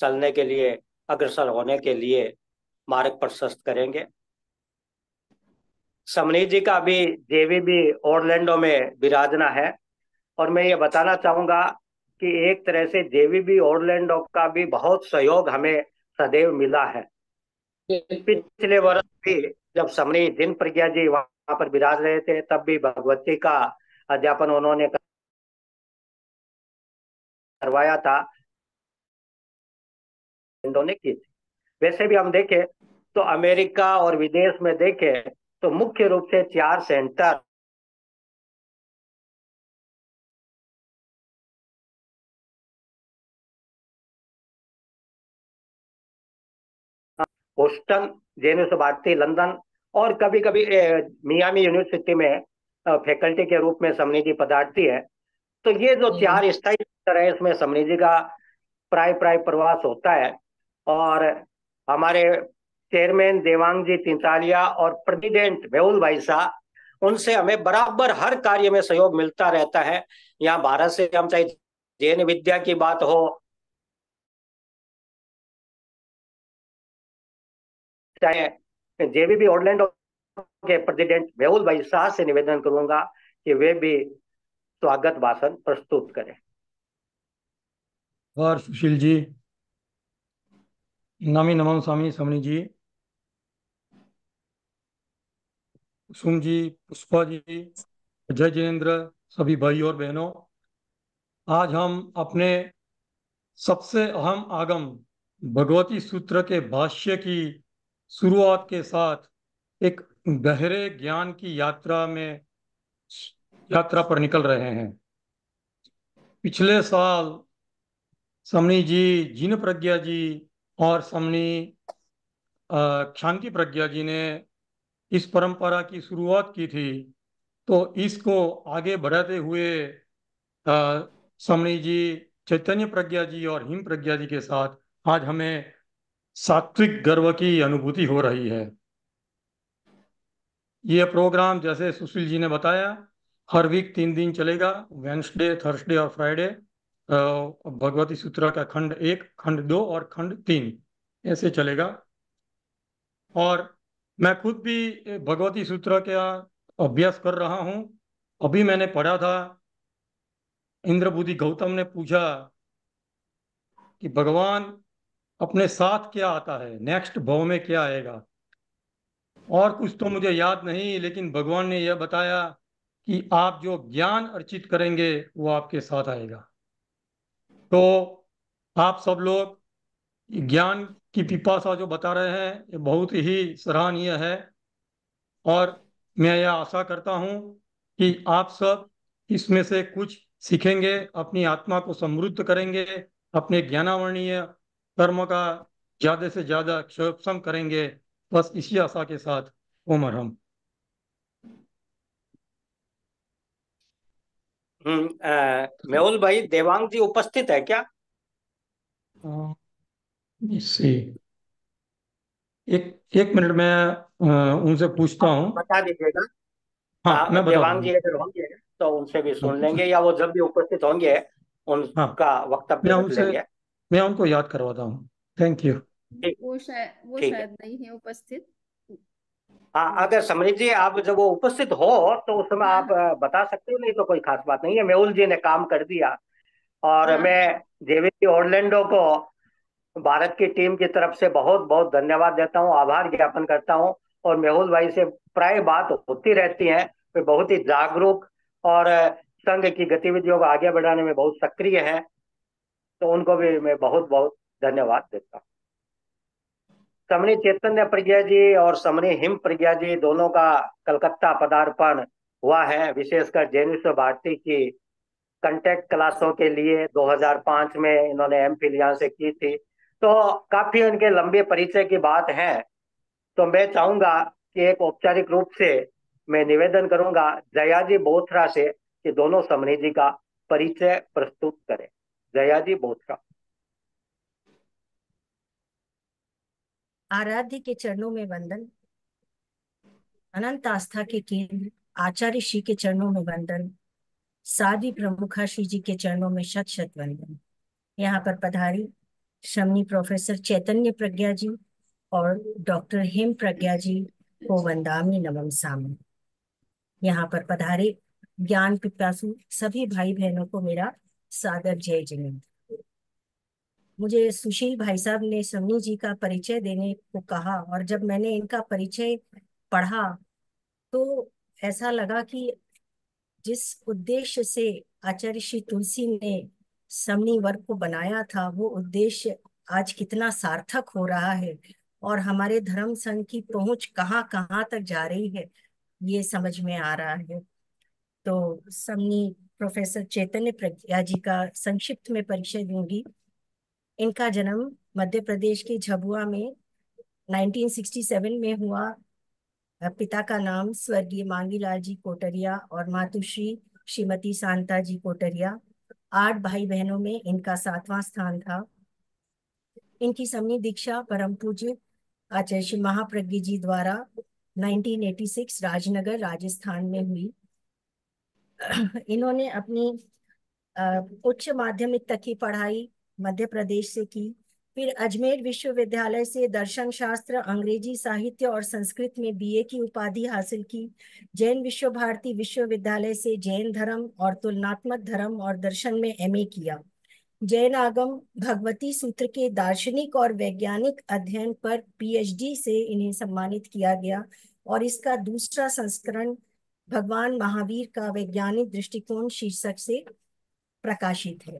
चलने के लिए, अग्रसर होने के लिए मार्ग प्रशस्त करेंगे। समनी जी का भी जेवीबी ऑरलैंडो में विराजना है। और मैं ये बताना चाहूंगा कि एक तरह से जेवीबी ऑरलैंडो का भी बहुत सहयोग हमें सदैव मिला है। बिल्कुल। पिछले वर्ष भी जब समनी दिन प्रज्ञा जी वहां पर विराज रहे थे, तब भी भगवती का अध्यापन उन्होंने करवाया था, ने की थी। वैसे भी हम देखें तो अमेरिका और विदेश में देखें तो मुख्य रूप से 4 सेंटर बोस्टन, जेनिस भारती लंदन, और कभी कभी मियामी यूनिवर्सिटी में फैकल्टी के रूप में समनी जी पधारती है। तो ये जो हम्म। 4 स्थायी सेंटर है, इसमें समनी जी का प्राय प्राय प्रवास होता है। और हमारे चेयरमैन देवांग जी तिंतालिया और प्रेसिडेंट मेहुल भाई शाह, उनसे हमें बराबर हर कार्य में सहयोग मिलता रहता है। यहाँ भारत से हम चाहे जैन विद्या की बात हो, चाहे जेबीबी ऑरलैंडो के प्रेसिडेंट मेहुल भाई शाह से निवेदन करूंगा कि वे भी स्वागत भाषण प्रस्तुत करें। और सुशील जी, नमी नमन स्वामी समणी जी, कुसुम जी, पुष्पा जी, जय जिनेन्द्र, सभी भाई और बहनों, आज हम अपने सबसे अहम आगम भगवती सूत्र के भाष्य की शुरुआत के साथ एक गहरे ज्ञान की यात्रा पर निकल रहे हैं। पिछले साल समणी जी, जिन प्रज्ञा जी और समणी शांति प्रज्ञा जी ने इस परंपरा की शुरुआत की थी। तो इसको आगे बढ़ाते हुए समणी जी, चैतन्य प्रज्ञा जी और हिम प्रज्ञा जी के साथ आज हमें सात्विक गर्व की अनुभूति हो रही है। ये प्रोग्राम जैसे सुशील जी ने बताया, हर वीक 3 दिन चलेगा, वेंसडे, थर्सडे और फ्राइडे। भगवती सूत्र का खंड 1, खंड 2 और खंड 3 ऐसे चलेगा। और मैं खुद भी भगवती सूत्र का अभ्यास कर रहा हूँ। अभी मैंने पढ़ा था, इंद्रबुद्धि गौतम ने पूछा कि भगवान अपने साथ क्या आता है, नेक्स्ट भाव में क्या आएगा। और कुछ तो मुझे याद नहीं, लेकिन भगवान ने यह बताया कि आप जो ज्ञान अर्चित करेंगे वो आपके साथ आएगा। तो आप सब लोग ज्ञान की पिपासा जो बता रहे हैं, ये बहुत ही सराहनीय है। और मैं यह आशा करता हूँ कि आप सब इसमें से कुछ सीखेंगे, अपनी आत्मा को समृद्ध करेंगे, अपने ज्ञानावर्णीय कर्म का ज्यादा से ज्यादा क्षोभन करेंगे। बस इसी आशा के साथ ओम अरहम। मेहुल भाई, देवांग जी उपस्थित है क्या? इससे एक एक मिनट में उनसे पूछता आप हूँ। बता दीजिएगा। हाँ, हाँ, मैं बता देवांग दूंगा। जी अगर होंगे तो उनसे भी हाँ, सुन लेंगे, या वो जब भी उपस्थित होंगे हाँ, उनका मैं वक्तव्य रख उनसे लेंगे। मैं उनको याद करवाता हूँ। Thank you. ठीक। वो ठीक है। शायद नहीं है उपस्थित। हाँ, अगर समृद्धि जी आप जब वो उपस्थित हो तो उस समय हाँ आप बता सकते हो, नहीं तो कोई खास बात नहीं है। मेहुल जी ने काम कर दिया। और हाँ। मैं जेवीपी ऑरलैंडो को भारत की टीम की तरफ से बहुत बहुत धन्यवाद देता हूँ, आभार ज्ञापन करता हूँ। और मेहुल भाई से प्राय बात होती रहती है। वे बहुत ही जागरूक और संघ की गतिविधियों को आगे बढ़ाने में बहुत सक्रिय है। तो उनको भी मैं बहुत बहुत धन्यवाद देता हूँ। समणी चैतन्य प्रज्ञा जी और समणी हिम प्रज्ञा जी दोनों का कलकत्ता पदार्पण हुआ है, विशेषकर जैनिश्वर भारती की कंटेक्ट क्लासों के लिए 2005 में इन्होंने एमफिल यहाँ से की थी। तो काफी उनके लंबे परिचय की बात है। तो मैं चाहूंगा कि एक औपचारिक रूप से मैं निवेदन करूंगा जयाजी बोथरा से कि दोनों समणी जी का परिचय प्रस्तुत करें। जयाजी बोथरा। आराध्य के चरणों में वंदन। अनंत आस्था के केंद्र आचार्य श्री के चरणों में वंदन। साधी प्रमुखा श्री जी के चरणों में शत शत वंदन। यहाँ पर पधारी शमनी प्रोफेसर चैतन्य प्रज्ञा जी और डॉक्टर हेम प्रज्ञा जी को वंदामि नमस्सामि। यहाँ पर पधारे ज्ञान पिपासु सभी भाई बहनों को मेरा सादर जय जिनेन्द्र। मुझे सुशील भाई साहब ने शमनी जी का परिचय देने को कहा और जब मैंने इनका परिचय पढ़ा तो ऐसा लगा कि जिस उद्देश्य से आचार्य श्री तुलसी ने समनी वर्ग को बनाया था वो उद्देश्य आज कितना सार्थक हो रहा है और हमारे धर्म संघ की पहुंच कहाँ कहाँ तक जा रही है ये समझ में आ रहा है। तो समनी प्रोफेसर चैतन्य प्रज्ञा जी का संक्षिप्त में परिचय दूंगी। इनका जन्म मध्य प्रदेश के झबुआ में 1967 में हुआ। पिता का नाम स्वर्गीय मांगीलाल जी कोटरिया और मातुश्री श्रीमती शांता जी कोटरिया। 8 भाई बहनों में इनका 7वां स्थान था। इनकी समनी दीक्षा परम पूज्य आचार्य श्री महाप्रज्ञ जी द्वारा 1986 राजनगर राजस्थान में हुई। इन्होंने अपनी उच्च माध्यमिक तक की पढ़ाई मध्य प्रदेश से की। फिर अजमेर विश्वविद्यालय से दर्शन शास्त्र, अंग्रेजी साहित्य और संस्कृत में बीए की उपाधि हासिल की। जैन विश्व भारती विश्वविद्यालय से जैन धर्म और तुलनात्मक धर्म और दर्शन में एमए किया। जैन आगम भगवती सूत्र के दार्शनिक और वैज्ञानिक अध्ययन पर पीएचडी से इन्हें सम्मानित किया गया और इसका दूसरा संस्करण भगवान महावीर का वैज्ञानिक दृष्टिकोण शीर्षक से प्रकाशित है।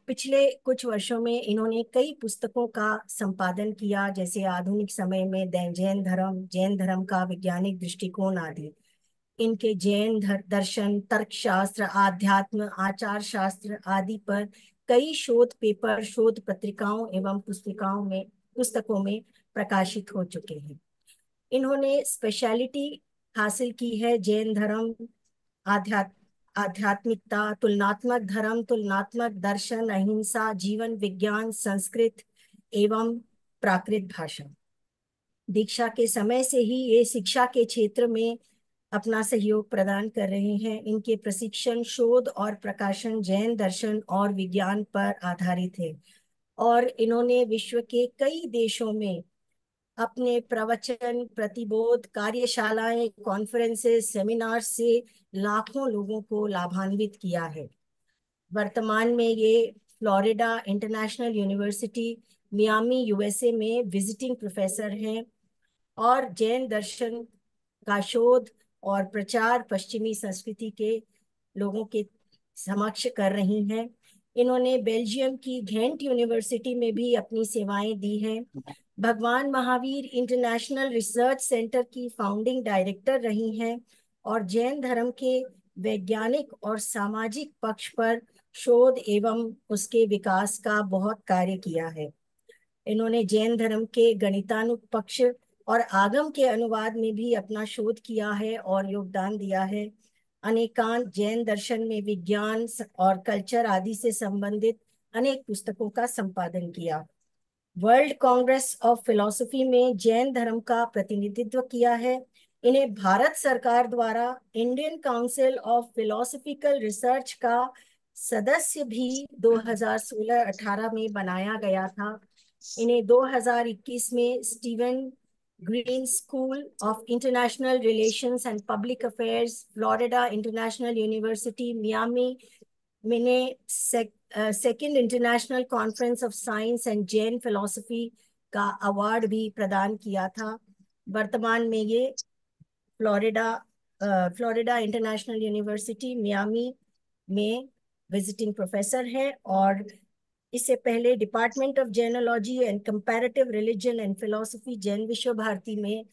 पिछले कुछ वर्षों में इन्होंने कई पुस्तकों का संपादन किया, जैसे आधुनिक समय में जैन धर्म का वैज्ञानिक दृष्टिकोण आदि। इनके जैन दर्शन, तर्कशास्त्र, आध्यात्म, आचार शास्त्र आदि पर कई शोध पेपर, शोध पत्रिकाओं एवं पुस्तकों में प्रकाशित हो चुके हैं। इन्होंने स्पेशलिटी हासिल की है जैन धर्म, आध्यात्मिकता, तुलनात्मक धर्म, तुलनात्मक दर्शन, अहिंसा, जीवन विज्ञान, संस्कृत एवं प्राकृत भाषा। दीक्षा के समय से ही ये शिक्षा के क्षेत्र में अपना सहयोग प्रदान कर रहे हैं। इनके प्रशिक्षण, शोध और प्रकाशन जैन दर्शन और विज्ञान पर आधारित है और इन्होंने विश्व के कई देशों में अपने प्रवचन, प्रतिबोध, कार्यशालाएं, कॉन्फ्रेंसेस, सेमिनार से लाखों लोगों को लाभान्वित किया है। वर्तमान में ये Florida International University Miami USA में विजिटिंग प्रोफेसर हैं और जैन दर्शन का शोध और प्रचार पश्चिमी संस्कृति के लोगों के समक्ष कर रही हैं। इन्होंने बेल्जियम की घेंट यूनिवर्सिटी में भी अपनी सेवाएं दी हैं। भगवान महावीर इंटरनेशनल रिसर्च सेंटर की फाउंडिंग डायरेक्टर रही हैं और जैन धर्म के वैज्ञानिक और सामाजिक पक्ष पर शोध एवं उसके विकास का बहुत कार्य किया है। इन्होंने जैन धर्म के गणितानुग पक्ष और आगम के अनुवाद में भी अपना शोध किया है और योगदान दिया है। अनेकांत जैन दर्शन में विज्ञान और कल्चर आदि से संबंधित अनेक पुस्तकों का संपादन किया। वर्ल्ड कांग्रेस ऑफ फिलॉसफी में जैन धर्म का प्रतिनिधित्व किया है। इन्हें भारत सरकार द्वारा Indian council of philosophical research का सदस्य भी 2016-18 में बनाया गया था। इन्हें 2021 में Steven Green School of International Relations and Public Affairs, Florida International University Miami में second international conference of science and Jain philosophy का अवार्ड भी प्रदान किया था। वर्तमान में ये फ्लोरिडा इंटरनेशनल यूनिवर्सिटी मियामी में विजिटिंग प्रोफेसर है और इससे पहले department of Jainology and comparative religion and philosophy Jain Vishva Bharati में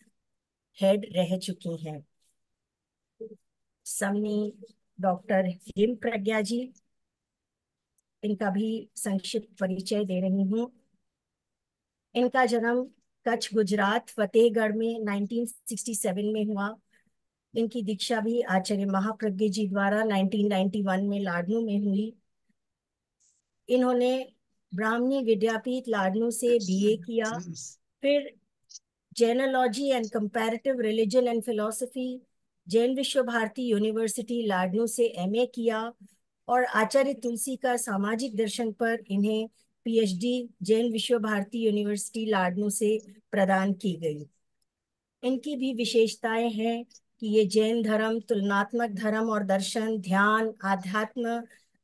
हेड रह चुकी हैं। समनी डॉक्टर हेम प्रज्ञा जी, इनका भी संक्षिप्त परिचय दे रही हूँ। इनका जन्म कच्छ गुजरात फतेहगढ़ में 1967 में हुआ। इनकी दीक्षा भी आचार्य महाप्रज्ञ जी द्वारा 1991 में लाडनू में हुई। इन्होंने ब्राह्मणी विद्यापीठ लाडनू से बीए किया, फिर Jainology and comparative religion and philosophy Jain Vishva Bharti university Ladnun से एमए किया और आचार्य तुलसी का सामाजिक दर्शन पर इन्हें पीएचडी जैन विश्व भारती यूनिवर्सिटी लाडनू से प्रदान की गई। इनकी भी विशेषताएं हैं कि ये जैन धर्म, तुलनात्मक धर्म और दर्शन, ध्यान, आध्यात्म,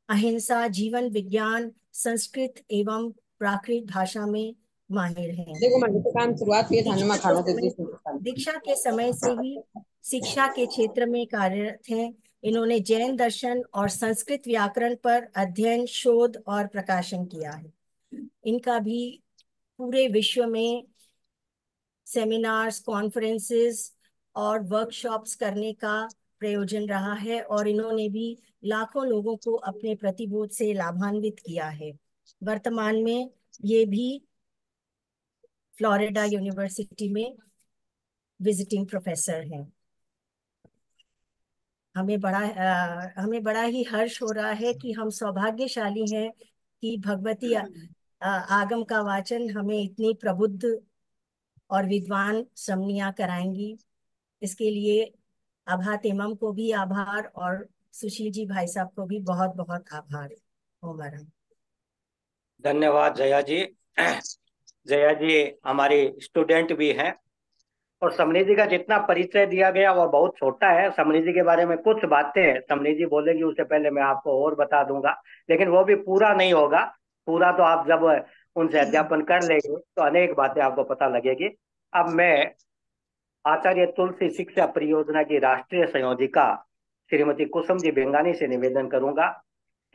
अहिंसा, जीवन विज्ञान, संस्कृत एवं प्राकृत भाषा में माहिर हैं। देखो मैं तो काम शुरुआत हुई थाने में खाना देती थी। दीक्षा के समय से ही शिक्षा के क्षेत्र में कार्यरत हैं। इन्होंने जैन दर्शन और संस्कृत व्याकरण पर अध्ययन, शोध और प्रकाशन किया है। इनका भी पूरे विश्व में सेमिनार्स, कॉन्फ्रेंसेस और वर्कशॉप्स करने का प्रयोजन रहा है और इन्होंने भी लाखों लोगों को अपने प्रतिबोध से लाभान्वित किया है। वर्तमान में ये भी फ्लोरिडा यूनिवर्सिटी में विजिटिंग प्रोफेसर हैं। हमें बड़ा ही हर्ष हो रहा है कि हम सौभाग्यशाली हैं कि भगवती आगम का वाचन हमें इतनी प्रबुद्ध और विद्वान समनिया कराएंगी। इसके लिए आभात इमाम को भी आभार और सुशील जी भाई साहब को भी बहुत बहुत आभार। ओम धन्यवाद जया जी। जया जी हमारी स्टूडेंट भी हैं और समनी जी का जितना परिचय दिया गया वो बहुत छोटा है। समनी जी के बारे में कुछ बातें समनी जी बोलेंगी, उससे पहले मैं आपको और बता दूंगा, लेकिन वो भी पूरा नहीं होगा। पूरा तो आप जब उनसे अध्यापन कर लेंगे तो अनेक बातें आपको पता लगेगी। अब मैं आचार्य तुलसी शिक्षा परियोजना की राष्ट्रीय संयोजिका श्रीमती कुसुम जी बेंगानी से निवेदन करूंगा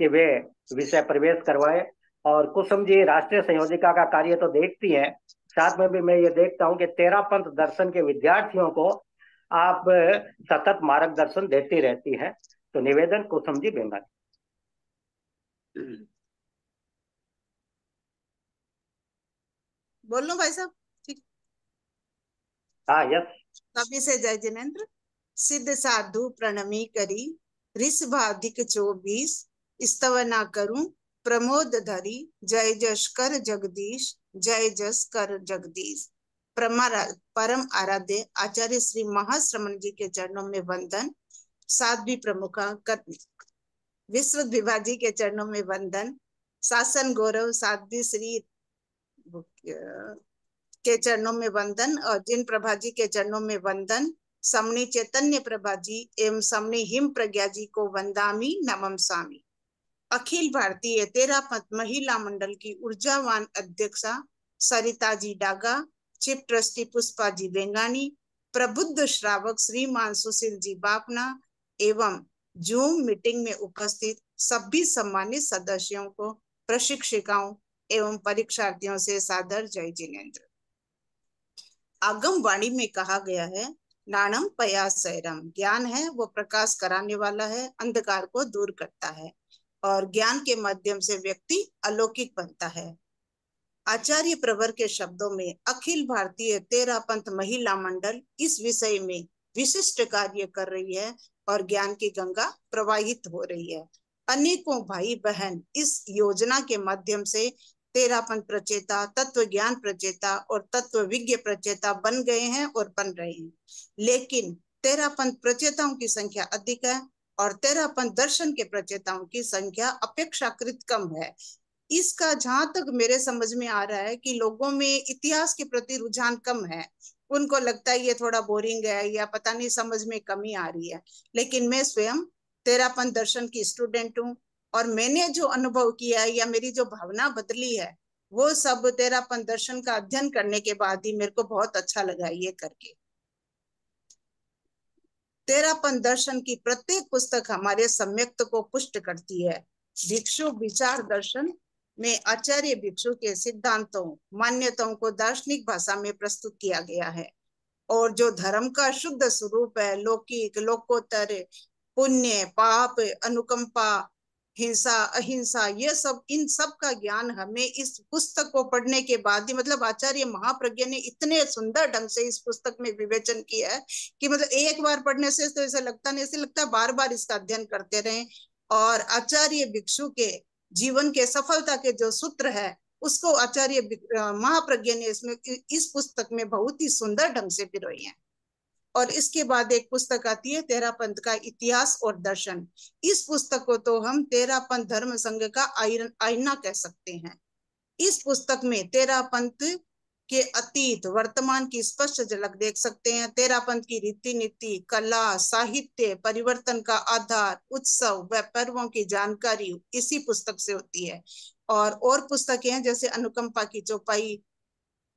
कि वे विषय प्रवेश करवाए। और कुसुम जी राष्ट्रीय संयोजिका का कार्य तो देखती हैं, साथ में भी मैं ये देखता हूँ कि तेरापंथ दर्शन के विद्यार्थियों को आप सतत मार्गदर्शन देती रहती हैं। तो निवेदन कुसुम जी बेंगानी। बोल लो भाई साहब। ठीक। हाँ यस। कभी से जय जिनेन्द्र। सिद्ध साधु प्रणमी करी, ऋषभाधिक 24 स्तव ना करूं प्रमोद धरी, जय जश कर जगदीश, जय जस कर जगदीश। परम आराध्य आचार्य श्री महाश्रमण जी के चरणों में वंदन। साध्वी प्रमुखा विश्व विभाजी के चरणों में वंदन। शासन गौरव साध्वी श्री के चरणों में वंदन और जिन प्रभा जी के चरणों में वंदन। समणी चैतन्य प्रभा जी एवं समणी हिम प्रज्ञा जी को वंदामी नमम स्वामी। अखिल भारतीय तेरापंथ महिला मंडल की ऊर्जावान अध्यक्षा सरिता जी डागा, चीफ ट्रस्टी पुष्पा जी बेंगानी, प्रबुद्ध श्रावक श्रीमान सुशील जी बापना एवं जूम मीटिंग में उपस्थित सभी सम्मानित सदस्यों को, प्रशिक्षिकाओं एवं परीक्षार्थियों से सादर जय जिनेन्द्र। आगम वाणी में कहा गया है, नाणम पयासैरम, ज्ञान है वो प्रकाश कराने वाला है, अंधकार को दूर करता है और ज्ञान के माध्यम से व्यक्ति अलौकिक बनता है। आचार्य प्रवर के शब्दों में अखिल भारतीय तेरापंथ महिला मंडल इस विषय में विशिष्ट कार्य कर रही है और ज्ञान की गंगा प्रवाहित हो रही है। अनेकों भाई बहन इस योजना के माध्यम से तेरापंथ प्रचेता, तत्व ज्ञान प्रचेता और तत्व विज्ञ प्रचेता बन गए हैं और बन रहे हैं। लेकिन तेरापंथ प्रचेताओं की संख्या अधिक है और तेरापंथ दर्शन के प्रचेताओं की संख्या अपेक्षाकृत कम है। इसका जहां तक मेरे समझ में आ रहा है कि लोगों में इतिहास के प्रति रुझान कम है। उनको लगता है ये थोड़ा बोरिंग है या पता नहीं, समझ में कमी आ रही है। लेकिन मैं स्वयं तेरापंथ दर्शन की स्टूडेंट हूँ और मैंने जो अनुभव किया है या मेरी जो भावना बदली है वो सब तेरापंथ दर्शन का अध्ययन करने के बाद ही मेरे को बहुत अच्छा लगा ये करके। तेरापंथ दर्शन की प्रत्येक पुस्तक हमारे सम्यक्त को पुष्ट करती है। भिक्षु विचार दर्शन में आचार्य भिक्षु के सिद्धांतों, मान्यताओं को दार्शनिक भाषा में प्रस्तुत किया गया है और जो धर्म का शुद्ध स्वरूप है, लौकिक, लोकोत्तर, पुण्य, पाप, अनुकंपा, हिंसा, अहिंसा, ये सब, इन सब का ज्ञान हमें इस पुस्तक को पढ़ने के बाद ही, मतलब आचार्य महाप्रज्ञ ने इतने सुंदर ढंग से इस पुस्तक में विवेचन किया है कि मतलब एक बार पढ़ने से तो ऐसा लगता नहीं, ऐसे लगता है बार बार इसका अध्ययन करते रहें। और आचार्य भिक्षु के जीवन के सफलता के जो सूत्र है उसको आचार्य महाप्रज्ञ ने इसमें इस पुस्तक में बहुत ही सुंदर ढंग से पिरोई है। और इसके बाद एक पुस्तक आती है तेरापंथ का इतिहास और दर्शन। इस पुस्तक को तो हम तेरापंथ धर्म संघ का आईना कह सकते हैं। इस पुस्तक में 13 पंथ के अतीत वर्तमान की स्पष्ट झलक देख सकते हैं। 13 पंथ की रीति नीति, कला, साहित्य, परिवर्तन का आधार, उत्सव व पर्वों की जानकारी इसी पुस्तक से होती है। और पुस्तकें हैं जैसे अनुकंपा की चौपाई,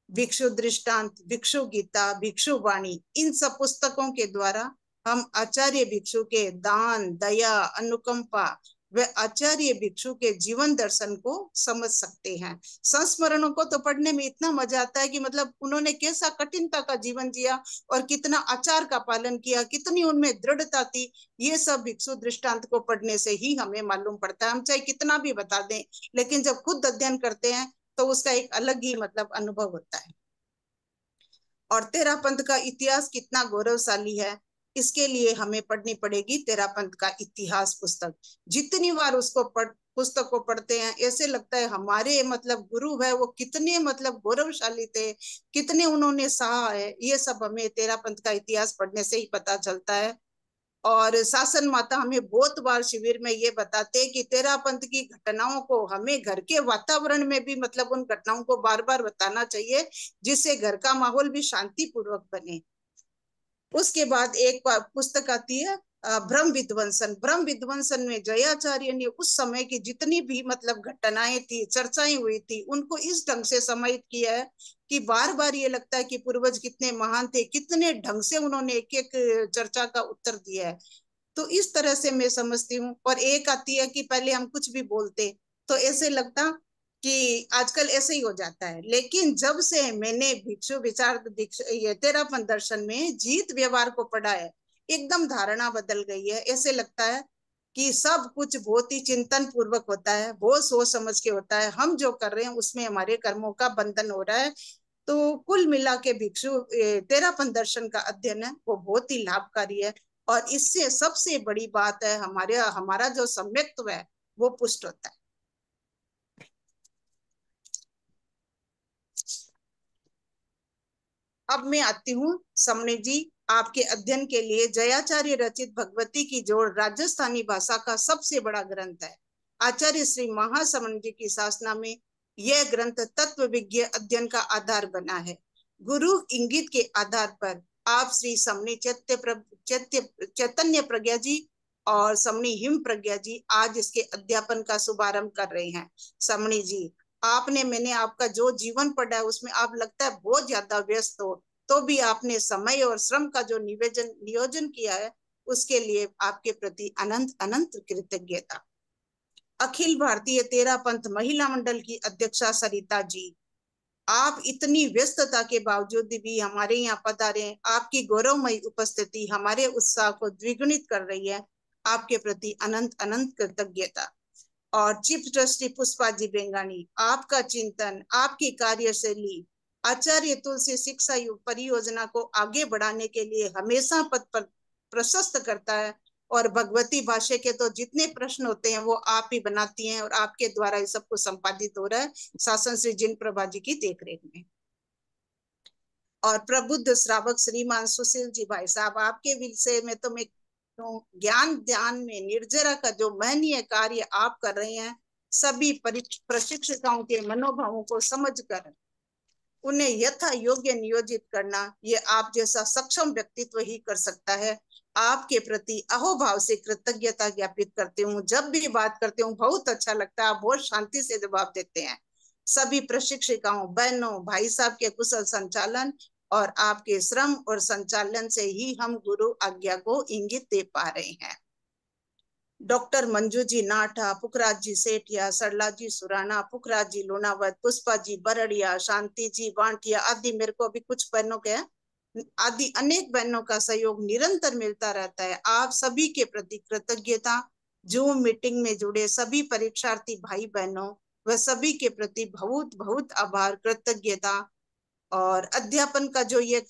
भिक्षु दृष्टांत, भिक्षु गीता, भिक्षु वाणी। इन सब पुस्तकों के द्वारा हम आचार्य भिक्षु के दान, दया, अनुकंपा व आचार्य भिक्षु के जीवन दर्शन को समझ सकते हैं। संस्मरणों को तो पढ़ने में इतना मजा आता है कि मतलब उन्होंने कैसा कठिनता का जीवन जिया और कितना आचार का पालन किया, कितनी उनमें दृढ़ता थी, ये सब भिक्षु दृष्टांत को पढ़ने से ही हमें मालूम पड़ता है। हम चाहे कितना भी बता दें, लेकिन जब खुद अध्ययन करते हैं तो उसका एक अलग ही मतलब अनुभव होता है। और 13 पंथ का इतिहास कितना गौरवशाली है, इसके लिए हमें पढ़नी पड़ेगी 13 पंथ का इतिहास पुस्तक। जितनी बार उसको पुस्तक को पढ़ते हैं ऐसे लगता है हमारे मतलब गुरु है वो कितने मतलब गौरवशाली थे, कितने उन्होंने सहा है। ये सब हमें 13 पंथ का इतिहास पढ़ने से ही पता चलता है। और शासन माता हमें बहुत बार शिविर में ये बताते हैं कि 13 पंथ की घटनाओं को हमें घर के वातावरण में भी मतलब उन घटनाओं को बार बार बताना चाहिए, जिससे घर का माहौल भी शांतिपूर्वक बने। उसके बाद एक पुस्तक आती है ब्रह्म विध्वंसन। ब्रह्म विध्वंसन में जयाचार्य ने उस समय की जितनी भी मतलब घटनाएं थी, चर्चाएं हुई थी, उनको इस ढंग से समाहित किया है कि बार बार ये लगता है कि पूर्वज कितने महान थे, कितने ढंग से उन्होंने एक एक चर्चा का उत्तर दिया है। तो इस तरह से मैं समझती हूँ। और एक आती है कि पहले हम कुछ भी बोलते तो ऐसे लगता कि आजकल ऐसे ही हो जाता है, लेकिन जब से मैंने भिक्षु विचार ये 13 पंथ दर्शन में जीत व्यवहार को पढ़ा है, एकदम धारणा बदल गई है। ऐसे लगता है कि सब कुछ बहुत ही चिंतन पूर्वक होता है, बहुत सोच समझ के होता है। हम जो कर रहे हैं उसमें हमारे कर्मों का बंधन हो रहा है। तो कुल मिला के भिक्षु 13 पंथ दर्शन का अध्ययन है वो बहुत ही लाभकारी है। और इससे सबसे बड़ी बात है हमारा जो सम्यक्त्व है वो पुष्ट होता है। अब मैं आती हूँ समणी जी, आपके अध्ययन के लिए जयाचार्य रचित भगवती की जोड़ राजस्थानी भाषा का सबसे बड़ा ग्रंथ है। आचार्य श्री महासमण जी की शासना में यह ग्रंथ तत्व विज्ञ अध्ययन का आधार बना है। गुरु इंगित के आधार पर आप श्री समणी चैतन्य प्रज्ञा जी और समणी हिम प्रज्ञा जी आज इसके अध्यापन का शुभारंभ कर रहे हैं। समणी जी, मैंने आपका जो जीवन पढ़ा है उसमें आप लगता है बहुत ज्यादा व्यस्त हो, तो भी आपने समय और श्रम का जो नियोजन किया है उसके लिए आपके प्रति अनंत अनंत कृतज्ञता। अखिल भारतीय 13 पंथ महिला मंडल की अध्यक्षा सरिता जी, आप इतनी व्यस्तता के बावजूद भी हमारे यहाँ पधारे। आपकी गौरवमयी उपस्थिति हमारे उत्साह को द्विगुणित कर रही है। आपके प्रति अनंत अनंत कृतज्ञता। और चीफ ट्रस्टी पुष्पा जी बेंगानी, आपका चिंतन, आपकी कार्यशैली आचार्य तुलसी शिक्षा परियोजना को आगे बढ़ाने के लिए हमेशा पथ पर प्रशस्त करता है। और भगवती भाष्य के तो जितने प्रश्न होते हैं वो आप ही बनाती हैं और आपके द्वारा ये सब कुछ संपादित हो रहा है शासन श्री जिन प्रभा जी की देखरेख में। और प्रबुद्ध श्रावक श्रीमान सुशील जी भाई साहब, आपके विषय में तो मैं ज्ञान ध्यान में निर्जरा का जो महनीय कार्य आप कर रहे हैं, सभी प्रशिक्षकों के मनोभावों को समझकर उन्हें यथा योग्य नियोजित करना, ये आप जैसा सक्षम व्यक्तित्व ही कर सकता है। आपके प्रति अहोभाव से कृतज्ञता ज्ञापित करती हूँ। जब भी बात करती हूँ बहुत अच्छा लगता है, आप बहुत शांति से जवाब देते हैं। सभी प्रशिक्षिकाओं, बहनों, भाई साहब के कुशल संचालन और आपके श्रम और संचालन से ही हम गुरु आज्ञा को इंगित दे पा रहे हैं। डॉक्टर मंजू जी नाठा, पुखराज जी सेठिया, सरला जी सुराना, पुखराज जी लोनावत, पुष्पा जी बरड़िया, शांति जी बांटिया आदि, मेरे को अभी कुछ बहनों के आदि अनेक बहनों का सहयोग निरंतर मिलता रहता है। आप सभी के प्रति कृतज्ञता। जूम मीटिंग में जुड़े सभी परीक्षार्थी भाई बहनों व सभी के प्रति बहुत बहुत आभार, कृतज्ञता। और अध्यापन का जो ये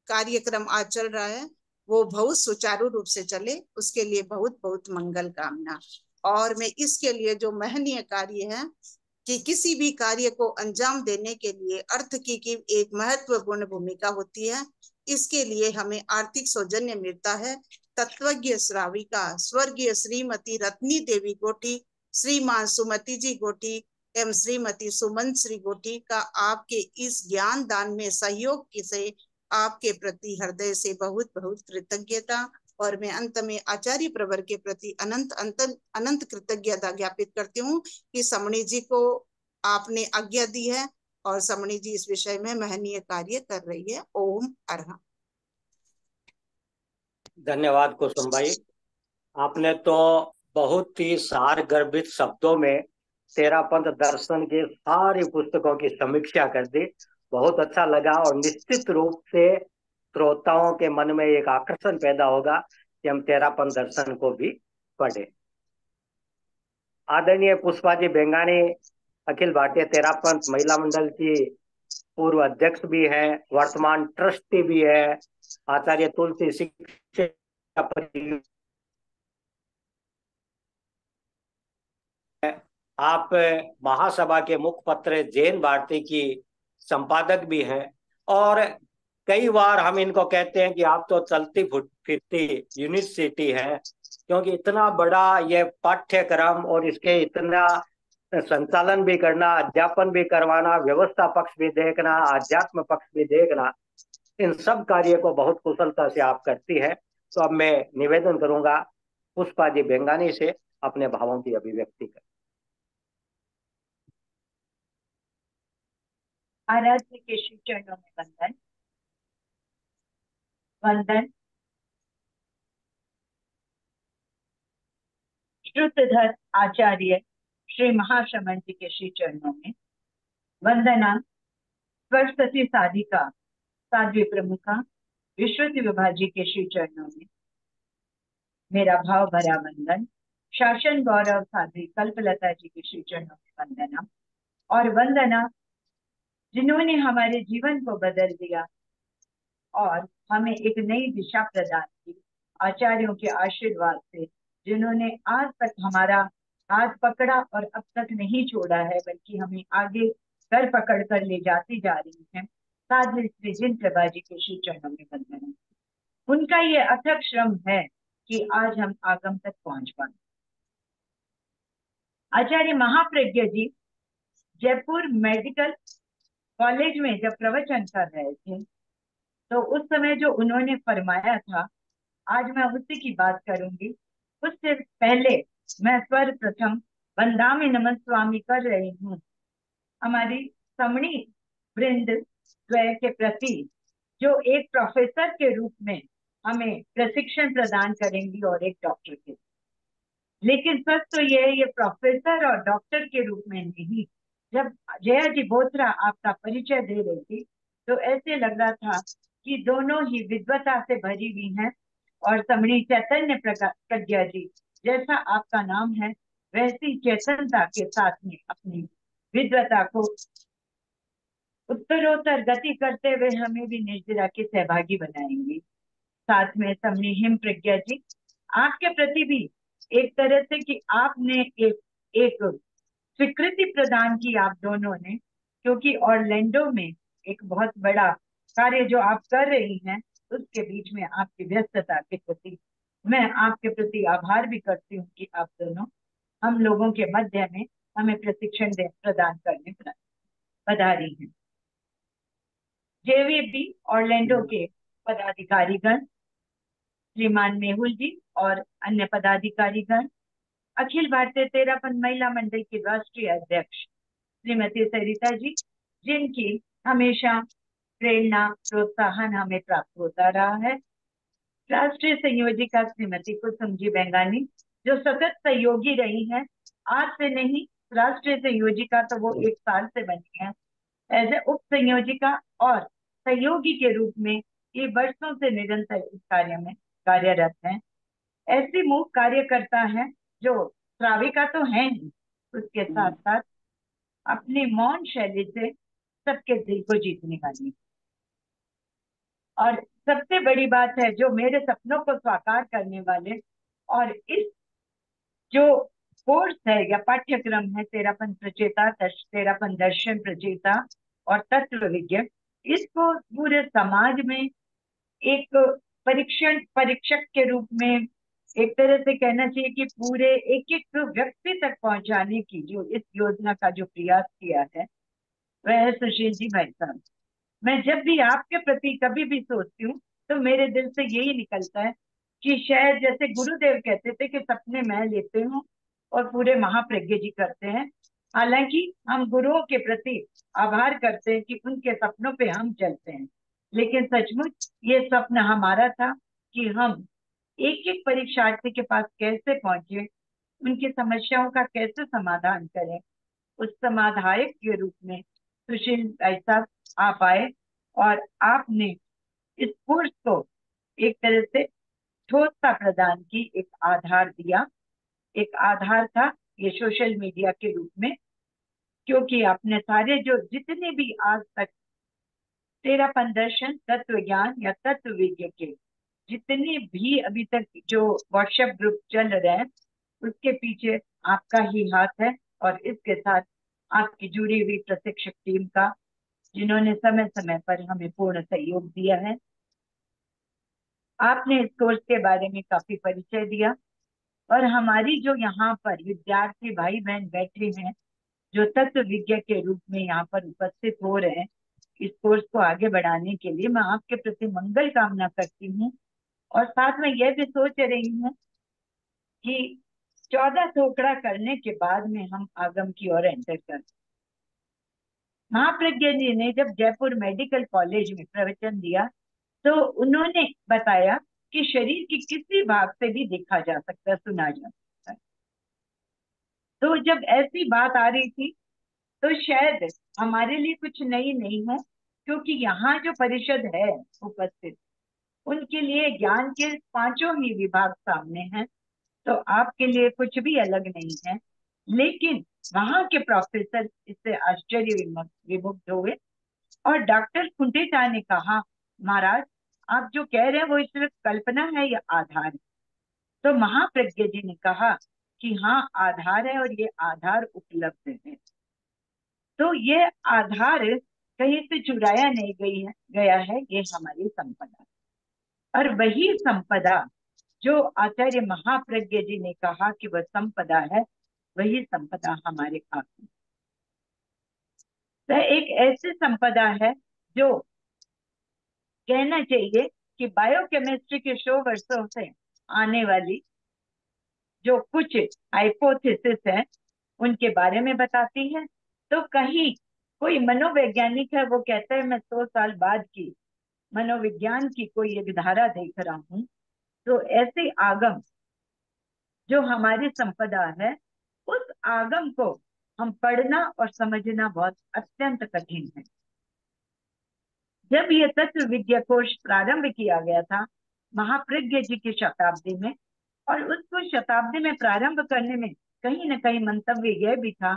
कार्यक्रम आज चल रहा है वो बहुत सुचारू रूप से चले, उसके लिए बहुत बहुत मंगल कामना। और मैं इसके लिए जो महनीय कार्य है कि किसी भी कार्य को अंजाम देने के लिए अर्थ की एक महत्वपूर्ण भूमिका होती है। इसके लिए हमें आर्थिक सौजन्य मिलता है। तत्वज्ञ श्राविका स्वर्गीय श्रीमती रत्नी देवी गोटी, श्रीमान सुमति जी गोटी, एवं श्रीमती सुमन श्रीगोठी का आपके इस ज्ञान दान में सहयोग से आपके प्रति हृदय से बहुत बहुत कृतज्ञता। और मैं अंत में आचार्य प्रवर के प्रति अनंत अनंत अनंत कृतज्ञता ज्ञापित करती हूँ कि समणी जी को आपने आज्ञा दी है और समणी जी इस विषय में महनीय कार्य कर रही है। ओम अर्हं। धन्यवाद कुसुम भाई, आपने तो बहुत ही सार गर्भित शब्दों में तेरापंथ दर्शन के सारी पुस्तकों की समीक्षा कर दी। बहुत अच्छा लगा और निश्चित रूप से श्रोताओं के मन में एक आकर्षण पैदा होगा कि हम तेरापंथ दर्शन को भी पढ़े। आदरणीय पुष्पा जी बेंगानी अखिल भारतीय तेरापंथ महिला मंडल की पूर्व अध्यक्ष भी है, वर्तमान ट्रस्टी भी है, आचार्य तुलसी शिक्षा परियोजना, आप महासभा के मुखपत्र जैन भारती की संपादक भी हैं और कई बार हम इनको कहते हैं कि आप तो चलती फिरती यूनिवर्सिटी है, क्योंकि इतना बड़ा ये पाठ्यक्रम और इसके इतना संचालन भी करना, अध्यापन भी करवाना, व्यवस्था पक्ष भी देखना, आध्यात्म पक्ष भी देखना, इन सब कार्य को बहुत कुशलता से आप करती है। तो अब मैं निवेदन करूंगा पुष्पा जी बेंगानी से अपने भावों की अभिव्यक्ति कर। आराध्य के श्री चरणों में वंदन। वंदन श्रुतधर आचार्य श्री महाश्रमण जी के श्री चरणों में। वंदना सरस्वती साधिका साध्वी प्रमुखा विश्रुति विभाजी के श्री चरणों में मेरा भाव भरा वंदन। शासन गौरव साध्वी कल्पलता जी के श्री चरणों में वंदना। और वंदना जिन्होंने हमारे जीवन को बदल दिया और हमें एक नई दिशा प्रदान की, आचार्यों के आशीर्वाद से, जिन्होंने आज तक हमारा हाथ पकड़ा और अब तक नहीं छोड़ा है, बल्कि हमें आगे कर पकड़ कर ले जाती जा रही है, साध्वी श्री जिन प्रभा जी के श्री चरणों में वंदना। उनका ये अथक श्रम है कि आज हम आगम तक पहुंच पाए। आचार्य महाप्रज्ञ जी जयपुर मेडिकल कॉलेज में जब प्रवचन कर रहे थे तो उस समय जो उन्होंने फरमाया था, आज मैं उसी की बात करूंगी। उससे पहले मैं सर्वप्रथम वंदामी नमन स्वामी कर रही हूँ हमारी समणी वृंद द्वय के प्रति, जो एक प्रोफेसर के रूप में हमें प्रशिक्षण प्रदान करेंगी और एक डॉक्टर के। लेकिन सच तो ये प्रोफेसर और डॉक्टर के रूप में नहीं। जब जया जी बोथरा आपका परिचय दे रही थी तो ऐसे लग रहा था कि दोनों ही विद्वता से भरी हुई हैं, और समणी चैतन्य प्रज्ञा जी जैसा आपका नाम है वैसी चेतनता के साथ में अपनी विद्वता को उत्तरोत्तर गति करते हुए हमें भी निर्जरा के सहभागी बनाएंगी। साथ में समणी हिम प्रज्ञा जी, आपके प्रति भी एक तरह से कि आपने एक स्वीकृति प्रदान की आप दोनों ने, क्योंकि ऑरलैंडो में एक बहुत बड़ा कार्य जो आप कर रही हैं उसके बीच में आपकी व्यस्तता के प्रति मैं आपके प्रति आभार भी करती हूँ कि आप दोनों हम लोगों के मध्य में हमें प्रशिक्षण प्रदान करने पधारी हैं। जेवीबी ऑरलैंडो के पदाधिकारीगण, श्रीमान मेहुल जी और अन्य पदाधिकारीगण, अखिल भारतीय तेरापंथ महिला मंडल की राष्ट्रीय अध्यक्ष श्रीमती सरिता जी, जिनकी हमेशा प्रेरणा प्रोत्साहन हमें प्राप्त होता रहा है, राष्ट्रीय संयोजिका श्रीमती कुसुम जी बेंगानी, जो सतत सहयोगी रही हैं, आज से नहीं, राष्ट्रीय संयोजिका तो वो 1 साल से बनी है, एज ए उप संयोजिका और सहयोगी के रूप में ये वर्षों से निरंतर इस कार्य में कार्यरत हैं। ऐसी मूक कार्यकर्ता है जो श्राविका तो है ही, उसके साथ साथ अपनी मौन शैली से सबके दिल को जीतने वाली। और सबसे बड़ी बात है जो मेरे सपनों को साकार करने वाले, और इस जो कोर्स है या पाठ्यक्रम है तेरापंथ प्रचेता, तेरापंथ दर्शन प्रचेता और तत्व विज्ञ, इसको पूरे समाज में एक परीक्षक के रूप में एक तरह से कहना चाहिए कि पूरे एक एक व्यक्ति तक पहुंचाने की जो इस योजना का जो प्रयास किया है वह है सुशील जी भाई साहब। मैं जब भी आपके प्रति कभी भी सोचती हूँ तो मेरे दिल से यही निकलता है कि शायद जैसे गुरुदेव कहते थे कि सपने मैं लेते हूँ और पूरे महाप्रज्ञ जी करते हैं। हालांकि हम गुरुओं के प्रति आभार करते हैं कि उनके सपनों पे हम चलते हैं, लेकिन सचमुच ये स्वप्न हमारा था कि हम एक एक परीक्षार्थी के पास कैसे पहुंचे, उनकी समस्याओं का कैसे समाधान करें। उस समाधायक के रूप में सुशील भाई साहब आप आए और आपने इस कोर्स को एक तरह से ठोसता प्रदान की, एक आधार दिया। एक आधार था ये सोशल मीडिया के रूप में, क्योंकि आपने सारे जो जितने भी आज तक तेरापन दर्शन, तत्व ज्ञान या तत्व विज्ञ के जितने भी अभी तक जो व्हाट्सएप ग्रुप चल रहे हैं उसके पीछे आपका ही हाथ है, और इसके साथ आपकी जुड़ी हुई प्रशिक्षक टीम का, जिन्होंने समय समय पर हमें पूर्ण सहयोग दिया है। आपने इस कोर्स के बारे में काफी परिचय दिया, और हमारी जो यहाँ पर विद्यार्थी भाई बहन बैठे हैं जो तत्व विज्ञ के रूप में यहाँ पर उपस्थित हो रहे हैं इस कोर्स को आगे बढ़ाने के लिए, मैं आपके प्रति मंगल कामना करती हूँ। और साथ में यह भी सोच रही हूँ कि 14 थोकड़ा करने के बाद में हम आगम की ओर एंटर कर। महाप्रज्ञा जी ने जब जयपुर मेडिकल कॉलेज में प्रवचन दिया तो उन्होंने बताया कि शरीर के किसी भाग से भी देखा जा सकता है, सुना जा सकता है। तो जब ऐसी बात आ रही थी तो शायद हमारे लिए कुछ नई नहीं है, क्योंकि यहाँ जो परिषद है उपस्थित उनके लिए ज्ञान के पांचों ही विभाग सामने हैं, तो आपके लिए कुछ भी अलग नहीं है। लेकिन वहां के प्रोफेसर इससे आश्चर्य विमुग्ध हुए, और डॉक्टर कुंटेटा ने कहा, महाराज आप जो कह रहे हैं वो सिर्फ कल्पना है या आधार है? तो महाप्रज्ञ जी ने कहा कि हाँ आधार है, और ये आधार उपलब्ध है। तो ये आधार कहीं से चुराया नहीं गया है, ये हमारी संपदा है। और वही संपदा जो आचार्य महाप्रज्ञ जी ने कहा कि वह संपदा है, वही संपदा हमारे हाथ में। वह एक ऐसी संपदा है जो कहना चाहिए कि बायोकेमिस्ट्री के 100 वर्षों से आने वाली जो कुछ हाइपोथेसिस है उनके बारे में बताती है। तो कहीं कोई मनोवैज्ञानिक है वो कहता है मैं 100 साल बाद की मनोविज्ञान की कोई एक धारा देख रहा हूँ। तो ऐसे आगम जो हमारी संपदा है, उस आगम को हम पढ़ना और समझना बहुत अत्यंत कठिन है। जब ये तत्व विद्या कोश प्रारंभ किया गया था महाप्रज्ञ जी की शताब्दी में, और उसको शताब्दी में प्रारंभ करने में कहीं न कहीं मंतव्य यह भी था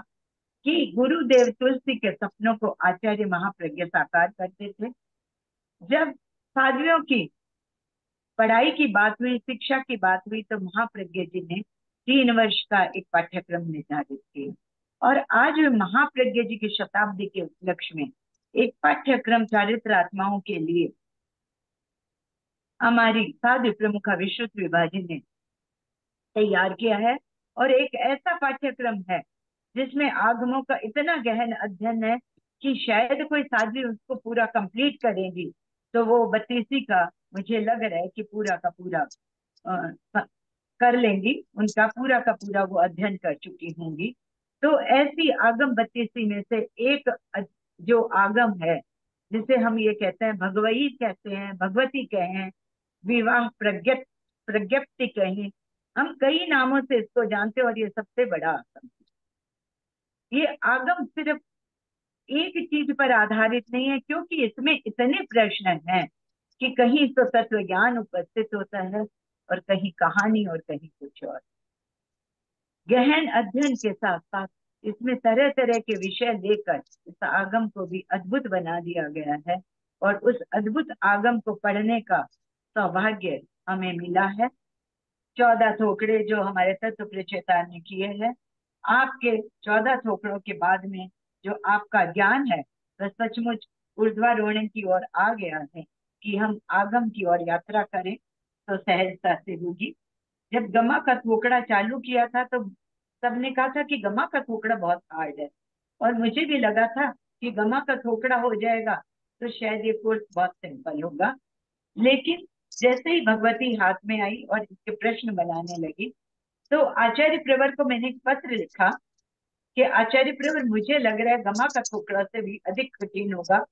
कि गुरुदेव तुलसी के सपनों को आचार्य महाप्रज्ञ साकार करते थे। जब साधुओं की पढ़ाई की बात हुई, शिक्षा की बात हुई, तो महाप्रज्ञ जी ने 3 वर्ष का एक पाठ्यक्रम निर्धारित किया, और आज महाप्रज्ञ जी की शताब्दी के उपलक्ष्य में एक पाठ्यक्रम चारित्र आत्माओं के लिए हमारी साधु प्रमुखा विश्रुत विभाजी ने तैयार किया है। और एक ऐसा पाठ्यक्रम है जिसमें आगमों का इतना गहन अध्ययन है कि शायद कोई साध्वी उसको पूरा कंप्लीट करेंगी तो वो 32 का मुझे लग रहा है कि पूरा का पूरा कर लेंगी, उनका पूरा का पूरा वो अध्ययन कर चुकी होंगी। तो ऐसी आगम 32 में से एक जो आगम है जिसे हम ये कहते हैं भगवई कहते हैं, भगवती कहें, विवाह प्रज्ञप्ति कहें, हम कई नामों से इसको जानते हैं, और ये सबसे बड़ा आगम। ये आगम सिर्फ एक चीज पर आधारित नहीं है, क्योंकि इसमें इतने प्रश्न हैं कि कहीं तो तत्व ज्ञान उपस्थित होता है और कहीं कहानी और कहीं कुछ और। गहन अध्ययन के साथ साथ इसमें तरह तरह के विषय लेकर इस आगम को भी अद्भुत बना दिया गया है, और उस अद्भुत आगम को पढ़ने का सौभाग्य हमें मिला है। 14 थोकड़े जो हमारे तत्व प्रचेता ने किए हैं, आपके 14 थोकड़ों के बाद में जो आपका ज्ञान है वह सचमुच ऊर्ध्वारोहण की ओर आ गया है कि हम आगम की ओर यात्रा करें तो सहजता से होगी। जब गमा का थोकड़ा चालू किया था तो सबने कहा था कि गमा का थोकड़ा बहुत हार्ड है, और मुझे भी लगा था कि गमा का थोकड़ा हो जाएगा तो शायद ये कोर्स बहुत सिंपल होगा। लेकिन जैसे ही भगवती हाथ में आई और इसके प्रश्न बनाने लगी, तो आचार्य प्रवर को मैंने एक पत्र लिखा कि आचार्य प्रवर, मुझे लग रहा है गमा का थोकड़ा से भी अधिक कठिन होगा